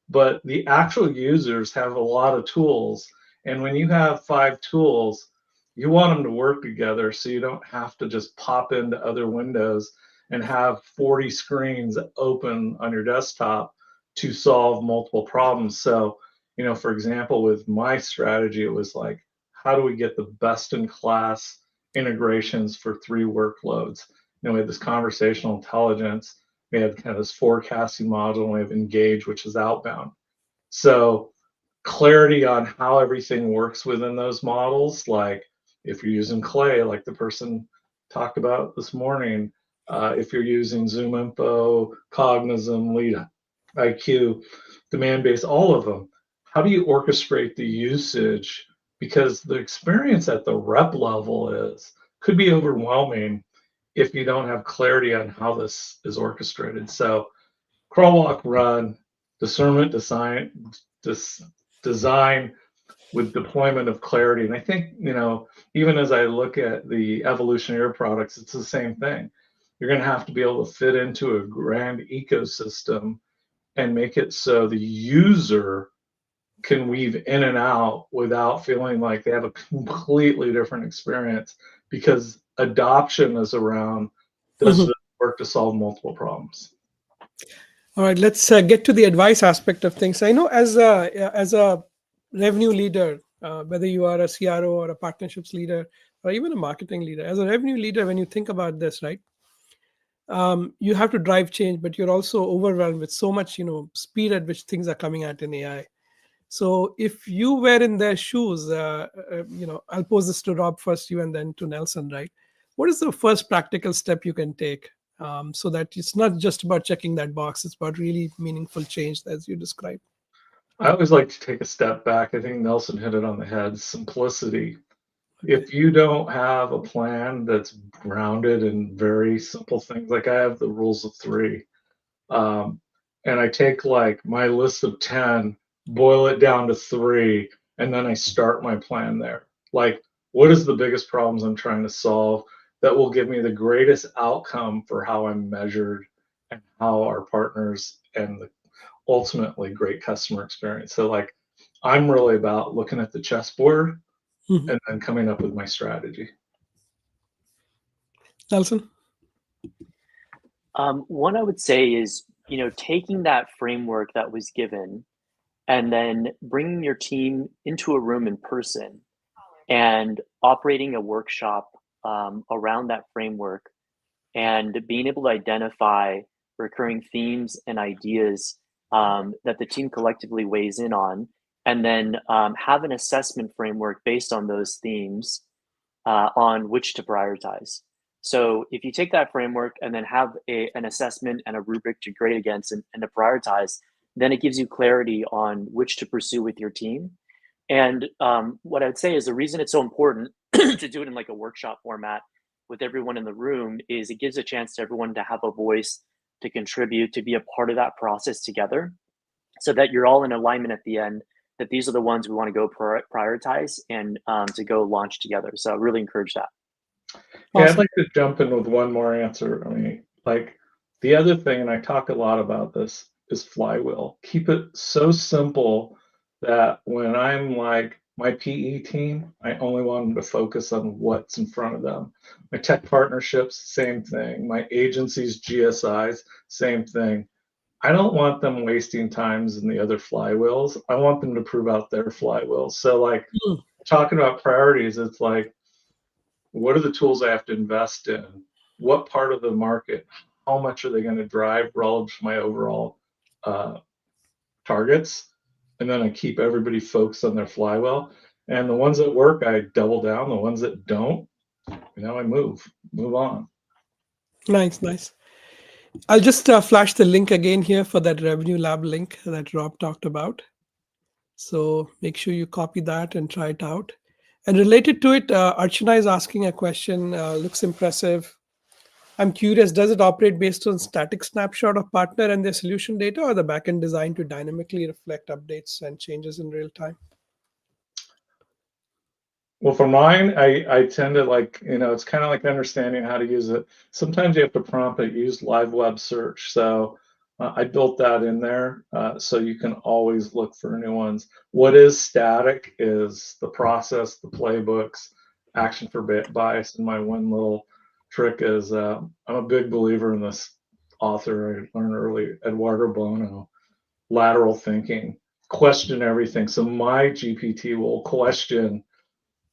but the actual users have a lot of tools. And when you have 5 tools, you want them to work together so you don't have to just pop into other windows and have 40 screens open on your desktop to solve multiple problems. So, for example, with my strategy, it was like, how do we get the best in class integrations for 3 workloads? We had this conversational intelligence, we had kind of this forecasting module, and we have Engage, which is outbound. So clarity on how everything works within those models, like if you're using Clay, like the person talked about this morning, if you're using ZoomInfo, Cognizant, Lead IQ, Demandbase, all of them, how do you orchestrate the usage? Because the experience at the rep level could be overwhelming if you don't have clarity on how this is orchestrated. So crawl, walk, run, discernment, design with deployment of clarity. And I think, even as I look at the evolution of your products, it's the same thing. You're going to have to be able to fit into a grand ecosystem and make it so the user can weave in and out without feeling like they have a completely different experience, because adoption is around, does this work to solve multiple problems? All right, let's get to the advice aspect of things. I know as a revenue leader, whether you are a CRO or a partnerships leader or even a marketing leader, as a revenue leader, when you think about this, right, you have to drive change, but you're also overwhelmed with so much, speed at which things are coming at in AI. So if you were in their shoes, I'll pose this to Rob first, you, and then to Nelson, right? What is the first practical step you can take so that it's not just about checking that box, it's about really meaningful change as you described? I always like to take a step back. I think Nelson hit it on the head. Simplicity. If you don't have a plan that's grounded in very simple things, like I have the rules of three, and I take like my list of 10, boil it down to three, and then I start my plan there. Like, what is the biggest problems I'm trying to solve that will give me the greatest outcome for how I'm measured and how our partners and the ultimately great customer experience. So like I'm really about looking at the chessboard Mhm. and then coming up with my strategy. Nelson? One I would say is, taking that framework that was given and then bringing your team into a room in person and operating a workshop around that framework and being able to identify recurring themes and ideas that the team collectively weighs in on, and then have an assessment framework based on those themes on which to prioritize. So if you take that framework and then have an assessment and a rubric to grade against and to prioritize, then it gives you clarity on which to pursue with your team. And what I'd say is the reason it's so important to do it in like a workshop format with everyone in the room is it gives a chance to everyone to have a voice, to contribute, to be a part of that process together, so that you're all in alignment at the end, that these are the ones we want to go prioritize and to go launch together. So I really encourage that. Yeah, I'd Awesome. like to jump in with one more answer. I mean, like the other thing, and I talk a lot about this, is flywheel. Keep it so simple that when I'm like my PE team, I only want them to focus on what's in front of them. My tech partnerships, same thing. My agencies, GSIs, same thing. I don't want them wasting times in the other flywheels. I want them to prove out their flywheels. So like Mm. talking about priorities, it's like, what are the tools I have to invest in? What part of the market? How much are they going to drive relative to my overall targets? And then I keep everybody focused on their flywheel. And the ones that work, I double down. The ones that don't, I move on. Nice, nice. I'll just flash the link again here for that Revenue Lab link that Rob talked about. So make sure you copy that and try it out. And related to it, Archana is asking a question, looks impressive. I'm curious, does it operate based on static snapshot of partner and their solution data, or the backend designed to dynamically reflect updates and changes in real time? Well, for mine, I tend to like, it's kind of like understanding how to use it. Sometimes you have to prompt it, use live web search. So I built that in there so you can always look for new ones. What is static is the process, the playbooks, action for bias. And my one little trick is I'm a big believer in this author I learned early, Eduardo Bono, lateral thinking, question everything. So my GPT will question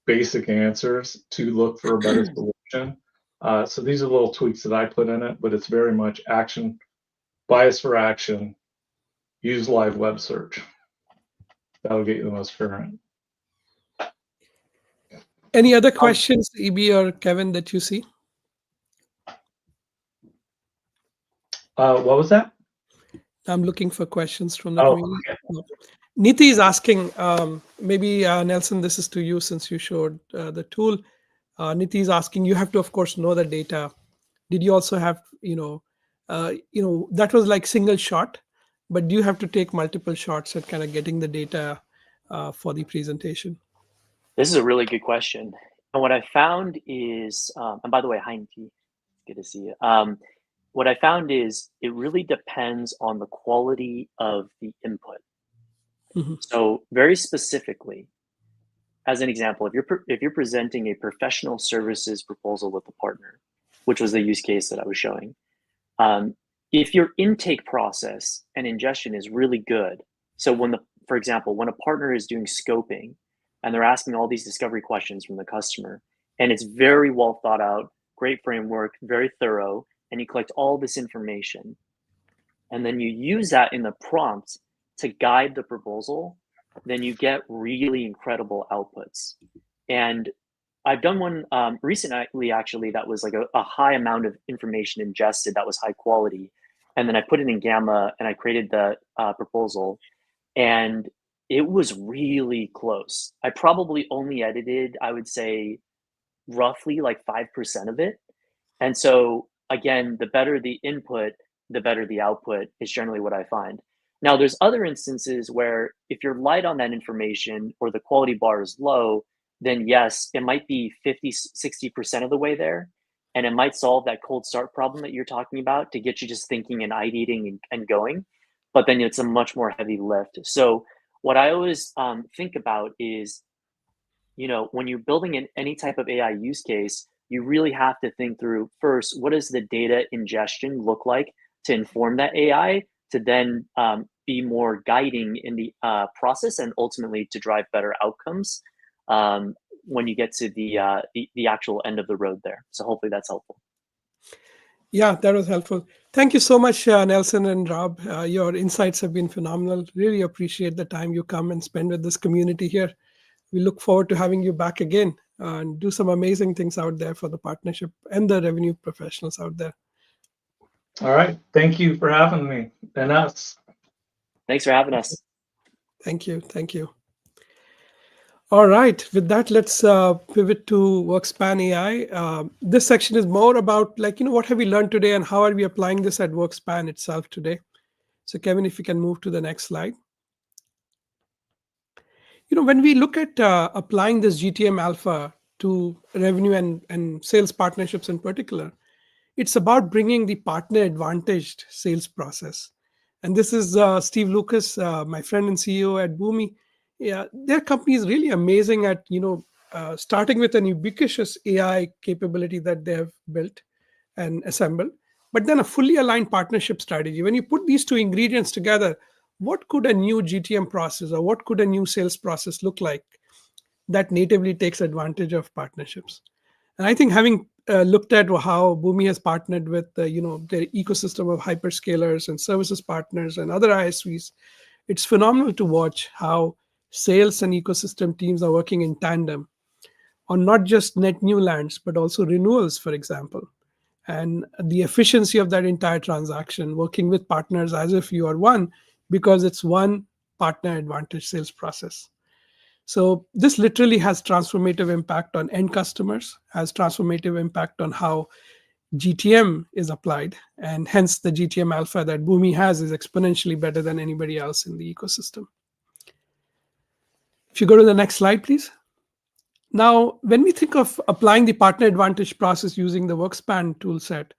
basic answers to look for a better solution. So these are little tweaks that I put in it, but it's very much action, bias for action, use live web search. That'll get you the most current. Any other questions, EB or Kevin, that you see? What was that? I'm looking for questions from the Oh, community. okay. No. Niti is asking, maybe Nelson, this is to you since you showed the tool. Niti is asking, you have to, of course, know the data. Did you also have, that was like single shot, but do you have to take multiple shots at kind of getting the data for the presentation? This is a really good question. And what I found is, and by the way, hi, Niti. Good to see you. What I found is it really depends on the quality of the input. Mhm. So very specifically, as an example, if you're presenting a professional services proposal with a partner, which was the use case that I was showing, if your intake process and ingestion is really good, so for example, when a partner is doing scoping and they're asking all these discovery questions from the customer, and it's very well thought out, great framework, very thorough, and you collect all this information, and then you use that in the prompt to guide the proposal, then you get really incredible outputs. And I've done one recently, actually, that was like a high amount of information ingested that was high quality. And then I put it in Gamma and I created the proposal. And it was really close. I probably only edited, I would say, roughly like 5% of it. And so, again, the better the input, the better the output is generally what I find. Now, there's other instances where if you're light on that information or the quality bar is low, then yes, it might be 50, 60% of the way there. And it might solve that cold start problem that you're talking about to get you just thinking and ideating and going. But then it's a much more heavy lift. So, what I always think about is, when you're building in any type of AI use case, you really have to think through first, what does the data ingestion look like to inform that AI to then be more guiding in the process and ultimately to drive better outcomes when you get to the actual end of the road there. So hopefully that's helpful. Yeah, that was helpful. Thank you so much, Nelson and Rob. Your insights have been phenomenal. Really appreciate the time you come and spend with this community here. We look forward to having you back again and do some amazing things out there for the partnership and the revenue professionals out there. All right. Thank you for having me and us. Thanks for having us. Thank you. Thank you. All right. With that, let's pivot to WorkSpan AI. This section is more about what have we learned today and how are we applying this at WorkSpan itself today. So Kevin, if you can move to the next slide. When we look at applying this GTM alpha to revenue and sales partnerships in particular, it's about bringing the partner advantaged sales process. And this is Steve Lucas, my friend and CEO at Boomi. Yeah, their company is really amazing at starting with an ubiquitous AI capability that they have built and assembled, but then a fully aligned partnership strategy. When you put these two ingredients together, what could a new GTM process or what could a new sales process look like that natively takes advantage of partnerships? And I think having looked at how Boomi has partnered with their ecosystem of hyperscalers and services partners and other ISVs, it's phenomenal to watch how sales and ecosystem teams are working in tandem on not just net new lands, but also renewals, for example. And the efficiency of that entire transaction, working with partners as if you are one, because it's one partner advantage sales process. So this literally has transformative impact on end customers, has transformative impact on how GTM is applied, and hence the GTM alpha that Boomi has is exponentially better than anybody else in the ecosystem. If you go to the next slide, please. Now, when we think of applying the partner advantage process using the WorkSpan toolset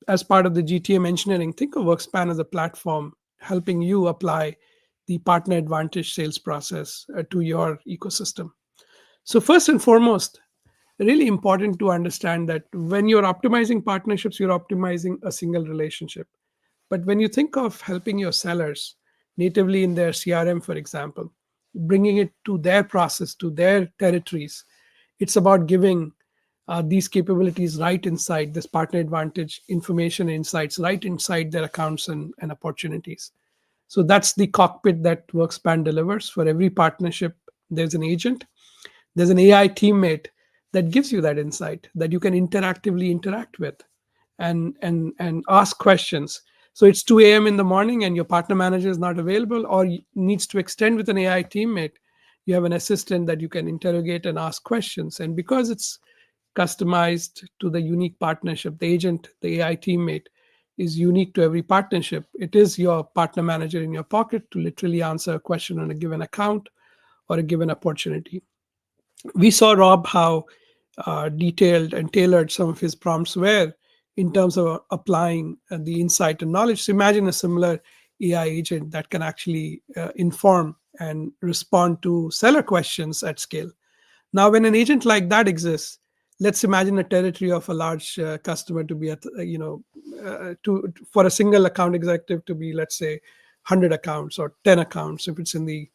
as part of the GTM engineering, think of WorkSpan as a platform helping you apply the partner advantage sales process to your ecosystem. So first and foremost, really important to understand that when you're optimizing partnerships, you're optimizing a single relationship. But when you think of helping your sellers natively in their CRM, for example, bringing it to their process, to their territories, it's about giving these capabilities right inside this partner advantage information insights, right inside their accounts and opportunities. So that's the cockpit that WorkSpan delivers. For every partnership, there's an agent. There's an AI teammate that gives you that insight that you can interactively interact with and ask questions. So it's 2 a.m. in the morning and your partner manager is not available or needs to extend with an AI teammate. You have an assistant that you can interrogate and ask questions. And because it's customized to the unique partnership, the agent, the AI teammate, is unique to every partnership. It is your partner manager in your pocket to literally answer a question on a given account or a given opportunity. We saw, Rob, how detailed and tailored some of his prompts were in terms of applying the insight and knowledge. So imagine a similar AI agent that can actually inform and respond to seller questions at scale. Now, when an agent like that exists, let's imagine a territory of a large customer to be at, for a single account executive to be, let's say, 100 accounts or 10 accounts if it's in the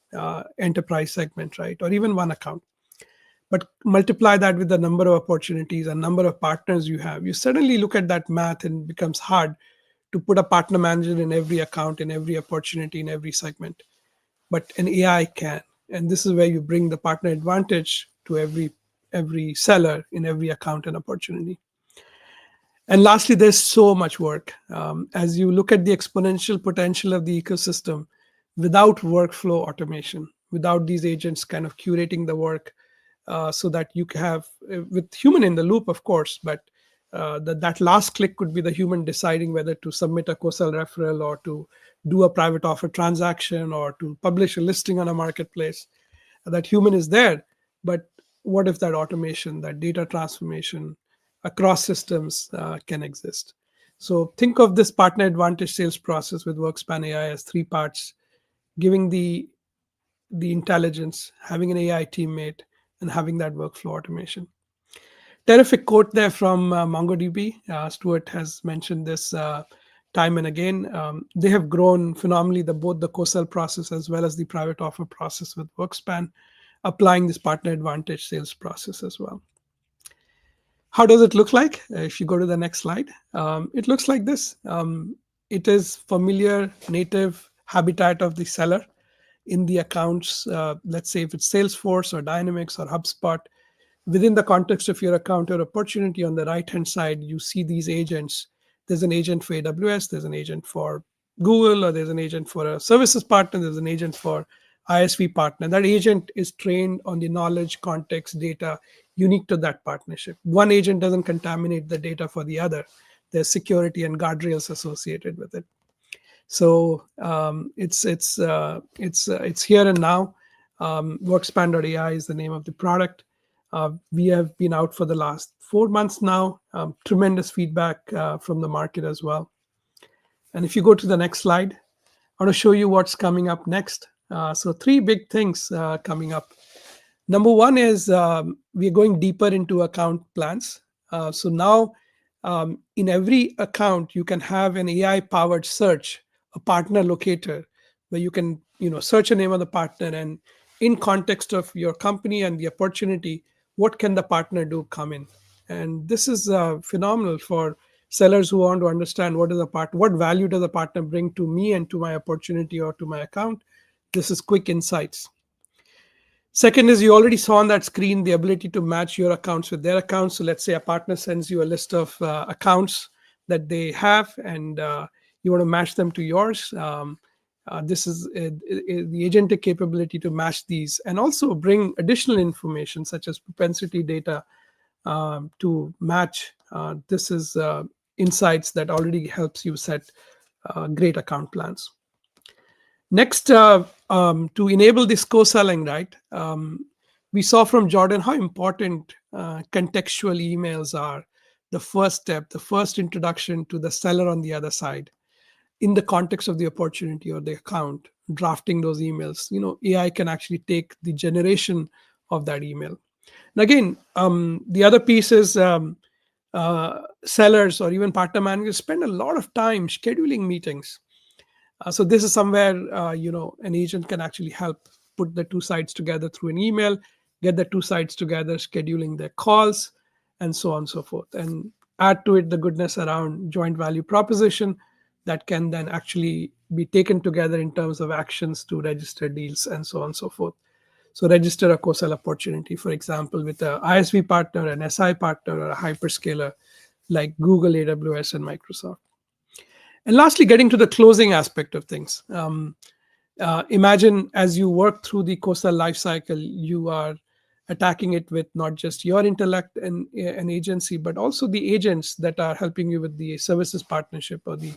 enterprise segment, right? Or even one account. But multiply that with the number of opportunities and number of partners you have. You suddenly look at that math and it becomes hard to put a partner manager in every account, in every opportunity, in every segment. but an AI can. And this is where you bring the partner advantage to every seller in every account and opportunity. And lastly, there's so much work. As you look at the exponential potential of the ecosystem, without workflow automation, without these agents kind of curating the work, so that you can have, with human in the loop, of course, but that last click could be the human deciding whether to submit a co-sell referral or to do a private offer transaction or to publish a listing on a marketplace. That human is there, but what if that automation, that data transformation across systems can exist? So think of this partner advantage sales process with Workspan AI as three parts: giving the intelligence, having an AI teammate, and having that workflow automation. Terrific quote there from MongoDB. Stuart has mentioned this time and again. They have grown phenomenally, both the co-sell process as well as the private offer process with Workspan, applying this partner advantage sales process as well. How does it look like? If you go to the next slide, it looks like this. It is familiar native habitat of the seller in the accounts. Let's say if it's Salesforce or Dynamics or HubSpot, within the context of your account or opportunity, on the right-hand side, you see these agents. There's an agent for AWS, there's an agent for Google, or there's an agent for a services partner, there's an agent for ISV partner. That agent is trained on the knowledge, context, data unique to that partnership. One agent doesn't contaminate the data for the other. There's security and guardrails associated with it. So it's here and now. Workspan.ai is the name of the product. We have been out for the last 4 months now. Tremendous feedback from the market as well. And if you go to the next slide, I want to show you what's coming up next. So 3 big things coming up. Number one is we're going deeper into account plans. So now in every account, you can have an AI-powered search, a partner locator, where you can search a name of the partner, and in context of your company and the opportunity, what can the partner do come in. And this is phenomenal for sellers who want to understand what value does the partner bring to me and to my opportunity or to my account. This is quick insights. Second is, you already saw on that screen the ability to match your accounts with their accounts. So let's say a partner sends you a list of accounts that they have, and you want to match them to yours. This is the agentic capability to match these and also bring additional information such as propensity data to match. This is insights that already helps you set great account plans. Next, to enable this co-selling, right? We saw from Jordan how important contextual emails are. The first step, the first introduction to the seller on the other side, in the context of the opportunity or the account, drafting those emails. AI can actually take the generation of that email. And again, the other piece is sellers or even partner managers spend a lot of time scheduling meetings. So this is somewhere an agent can actually help put the 2 sides together through an email, get the 2 sides together, scheduling their calls, and so on and so forth. And add to it the goodness around joint value proposition that can then actually be taken together in terms of actions to register deals and so on and so forth. So register a co-sell opportunity, for example, with an ISV partner, an SI partner, or a hyperscaler like Google, AWS, and Microsoft. And lastly, getting to the closing aspect of things. Imagine as you work through the co-sell lifecycle, you are attacking it with not just your intellect and agency, but also the agents that are helping you with the services partnership or the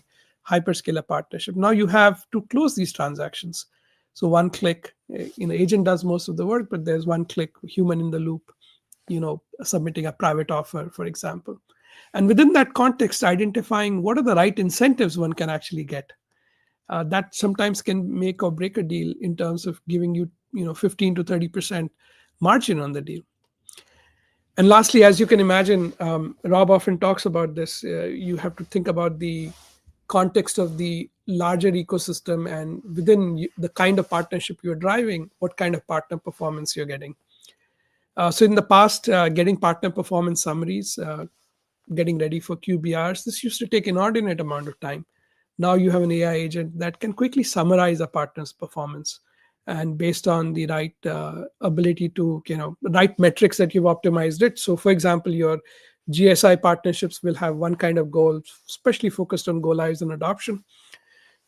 hyperscaler partnership. Now you have to close these transactions. So one click, agent does most of the work, but there's one click, human in the loop, submitting a private offer, for example. And within that context, identifying what are the right incentives one can actually get. That sometimes can make or break a deal in terms of giving you, 15 to 30% margin on the deal. And lastly, as you can imagine, Rob often talks about this. You have to think about the context of the larger ecosystem and within the kind of partnership you're driving, what kind of partner performance you're getting. So in the past, getting partner performance summaries, getting ready for QBRs, this used to take an inordinate amount of time. Now you have an AI agent that can quickly summarize a partner's performance and based on the right ability to, right metrics that you've optimized it. So for example, your GSI partnerships will have one kind of goal, especially focused on go lives and adoption.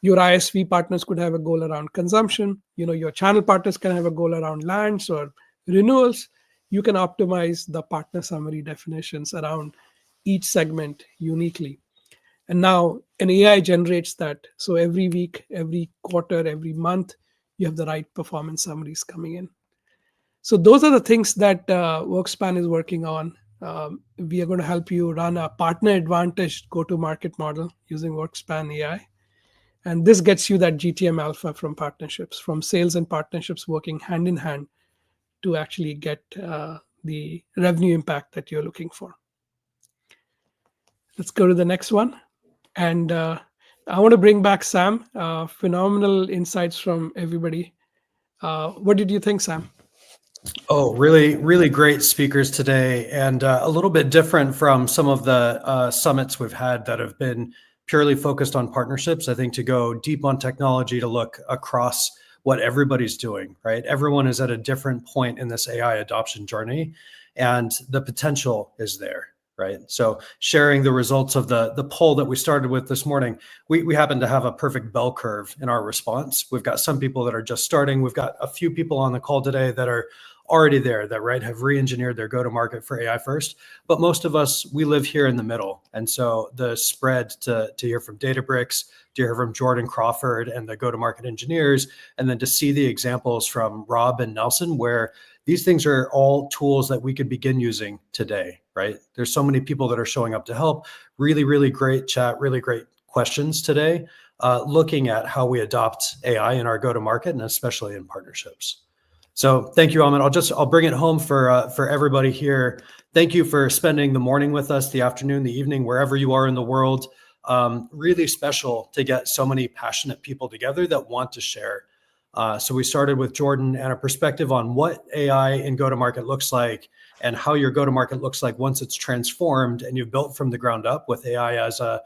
Your ISV partners could have a goal around consumption. Your channel partners can have a goal around lands or renewals. You can optimize the partner summary definitions around each segment uniquely. And now an AI generates that. So every week, every quarter, every month, you have the right performance summaries coming in. So those are the things that WorkSpan is working on. We are going to help you run a partner advantage go-to-market model using WorkSpan AI. And this gets you that GTM alpha from partnerships, from sales and partnerships working hand in hand to actually get the revenue impact that you're looking for. Let's go to the next one. And I want to bring back Sam. Phenomenal insights from everybody. What did you think, Sam? Oh, really, really great speakers today, and a little bit different from some of the summits we've had that have been purely focused on partnerships. I think to go deep on technology, to look across what everybody's doing, right? Everyone is at a different point in this AI adoption journey, and the potential is there, right? So sharing the results of the poll that we started with this morning, we happen to have a perfect bell curve in our response. We've got some people that are just starting. We've got a few people on the call today that are already there, that have re-engineered their go-to-market for AI first. But most of us, we live here in the middle. And so the spread to hear from Databricks, to hear from Jordan Crawford and the go-to-market engineers, and then to see the examples from Rob and Nelson, where these things are all tools that we could begin using today, right? There's so many people that are showing up to help. Really, really great chat, really great questions today, looking at how we adopt AI in our go-to-market and especially in partnerships. So thank you, Amit. I'll bring it home for everybody here. Thank you for spending the morning with us, the afternoon, the evening, wherever you are in the world. Really special to get so many passionate people together that want to share. So we started with Jordan and a perspective on what AI in go-to-market looks like and how your go-to-market looks like once it's transformed and you've built from the ground up with AI as a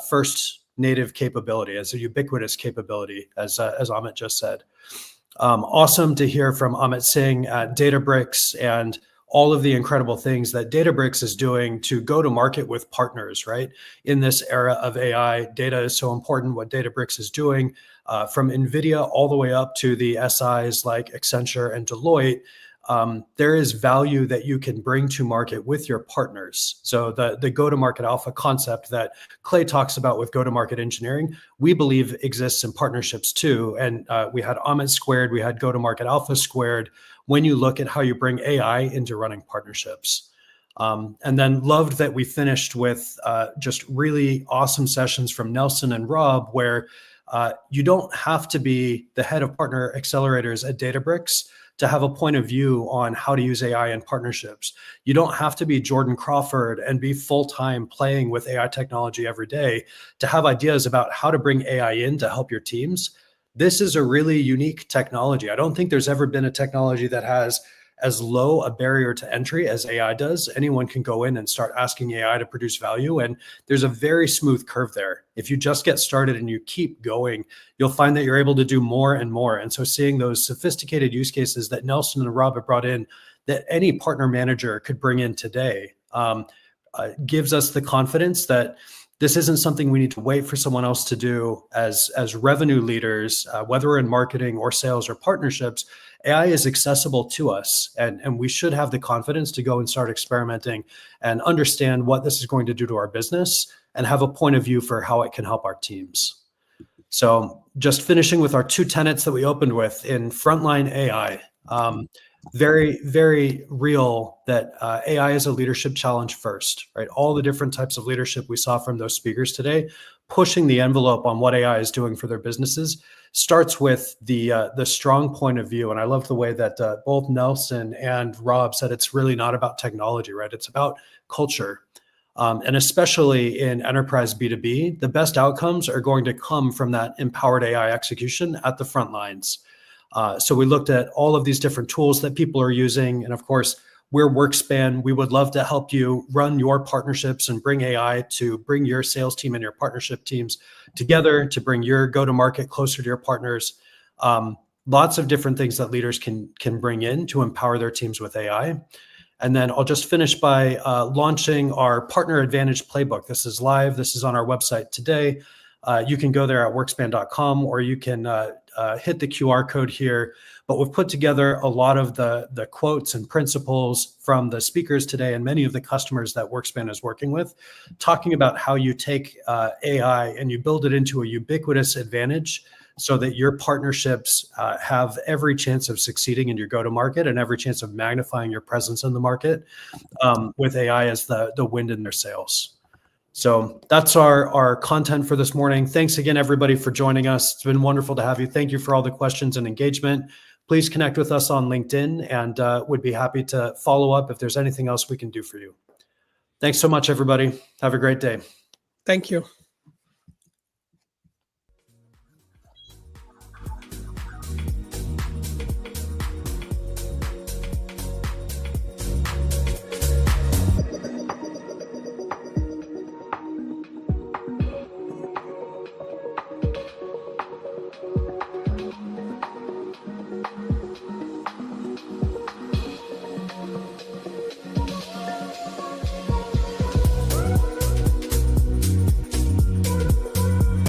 first native capability, as a ubiquitous capability, as Amit just said. Awesome to hear from Amit Singh at Databricks and all of the incredible things that Databricks is doing to go to market with partners, right? In this era of AI, data is so important. What Databricks is doing, from NVIDIA all the way up to the SIs like Accenture and Deloitte, there is value that you can bring to market with your partners. So the go-to-market alpha concept that Clay talks about with go-to-market engineering, we believe exists in partnerships too. And we had Amit squared, we had go-to-market alpha squared when you look at how you bring AI into running partnerships. And then loved that we finished with just really awesome sessions from Nelson and Rob, where you don't have to be the head of partner accelerators at Databricks to have a point of view on how to use AI in partnerships. You don't have to be Jordan Crawford and be full-time playing with AI technology every day to have ideas about how to bring AI in to help your teams. This is a really unique technology. I don't think there's ever been a technology that has as low a barrier to entry as AI does. Anyone can go in and start asking AI to produce value. And there's a very smooth curve there. If you just get started and you keep going, you'll find that you're able to do more and more. And so seeing those sophisticated use cases that Nelson and Rob have brought in, that any partner manager could bring in today, gives us the confidence that this isn't something we need to wait for someone else to do as revenue leaders, whether we're in marketing or sales or partnerships. AI is accessible to us, and we should have the confidence to go and start experimenting and understand what this is going to do to our business and have a point of view for how it can help our teams. So just finishing with our two tenets that we opened with in Frontline AI. Very, very real that AI is a leadership challenge first, right? All the different types of leadership we saw from those speakers today, pushing the envelope on what AI is doing for their businesses, starts with the strong point of view. And I love the way that both Nelson and Rob said it's really not about technology, right? It's about culture. And especially in enterprise B2B, the best outcomes are going to come from that empowered AI execution at the front lines. So we looked at all of these different tools that people are using. And of course, we're WorkSpan. We would love to help you run your partnerships and bring AI to bring your sales team and your partnership teams together, to bring your go-to-market closer to your partners. lots of different things that leaders can bring in to empower their teams with AI. And then I'll just finish by launching our Partner Advantage Playbook. This is live. This is on our website today. You can go there at workspan.com, or you can hit the QR code here. But we've put together a lot of the quotes and principles from the speakers today and many of the customers that Workspan is working with, talking about how you take AI and you build it into a ubiquitous advantage so that your partnerships have every chance of succeeding in your go-to-market and every chance of magnifying your presence in the market with AI as the wind in their sails. So that's our content for this morning. Thanks again, everybody, for joining us. It's been wonderful to have you. Thank you for all the questions and engagement. Please connect with us on LinkedIn, and would be happy to follow up if there's anything else we can do for you. Thanks so much, everybody. Have a great day. Thank you.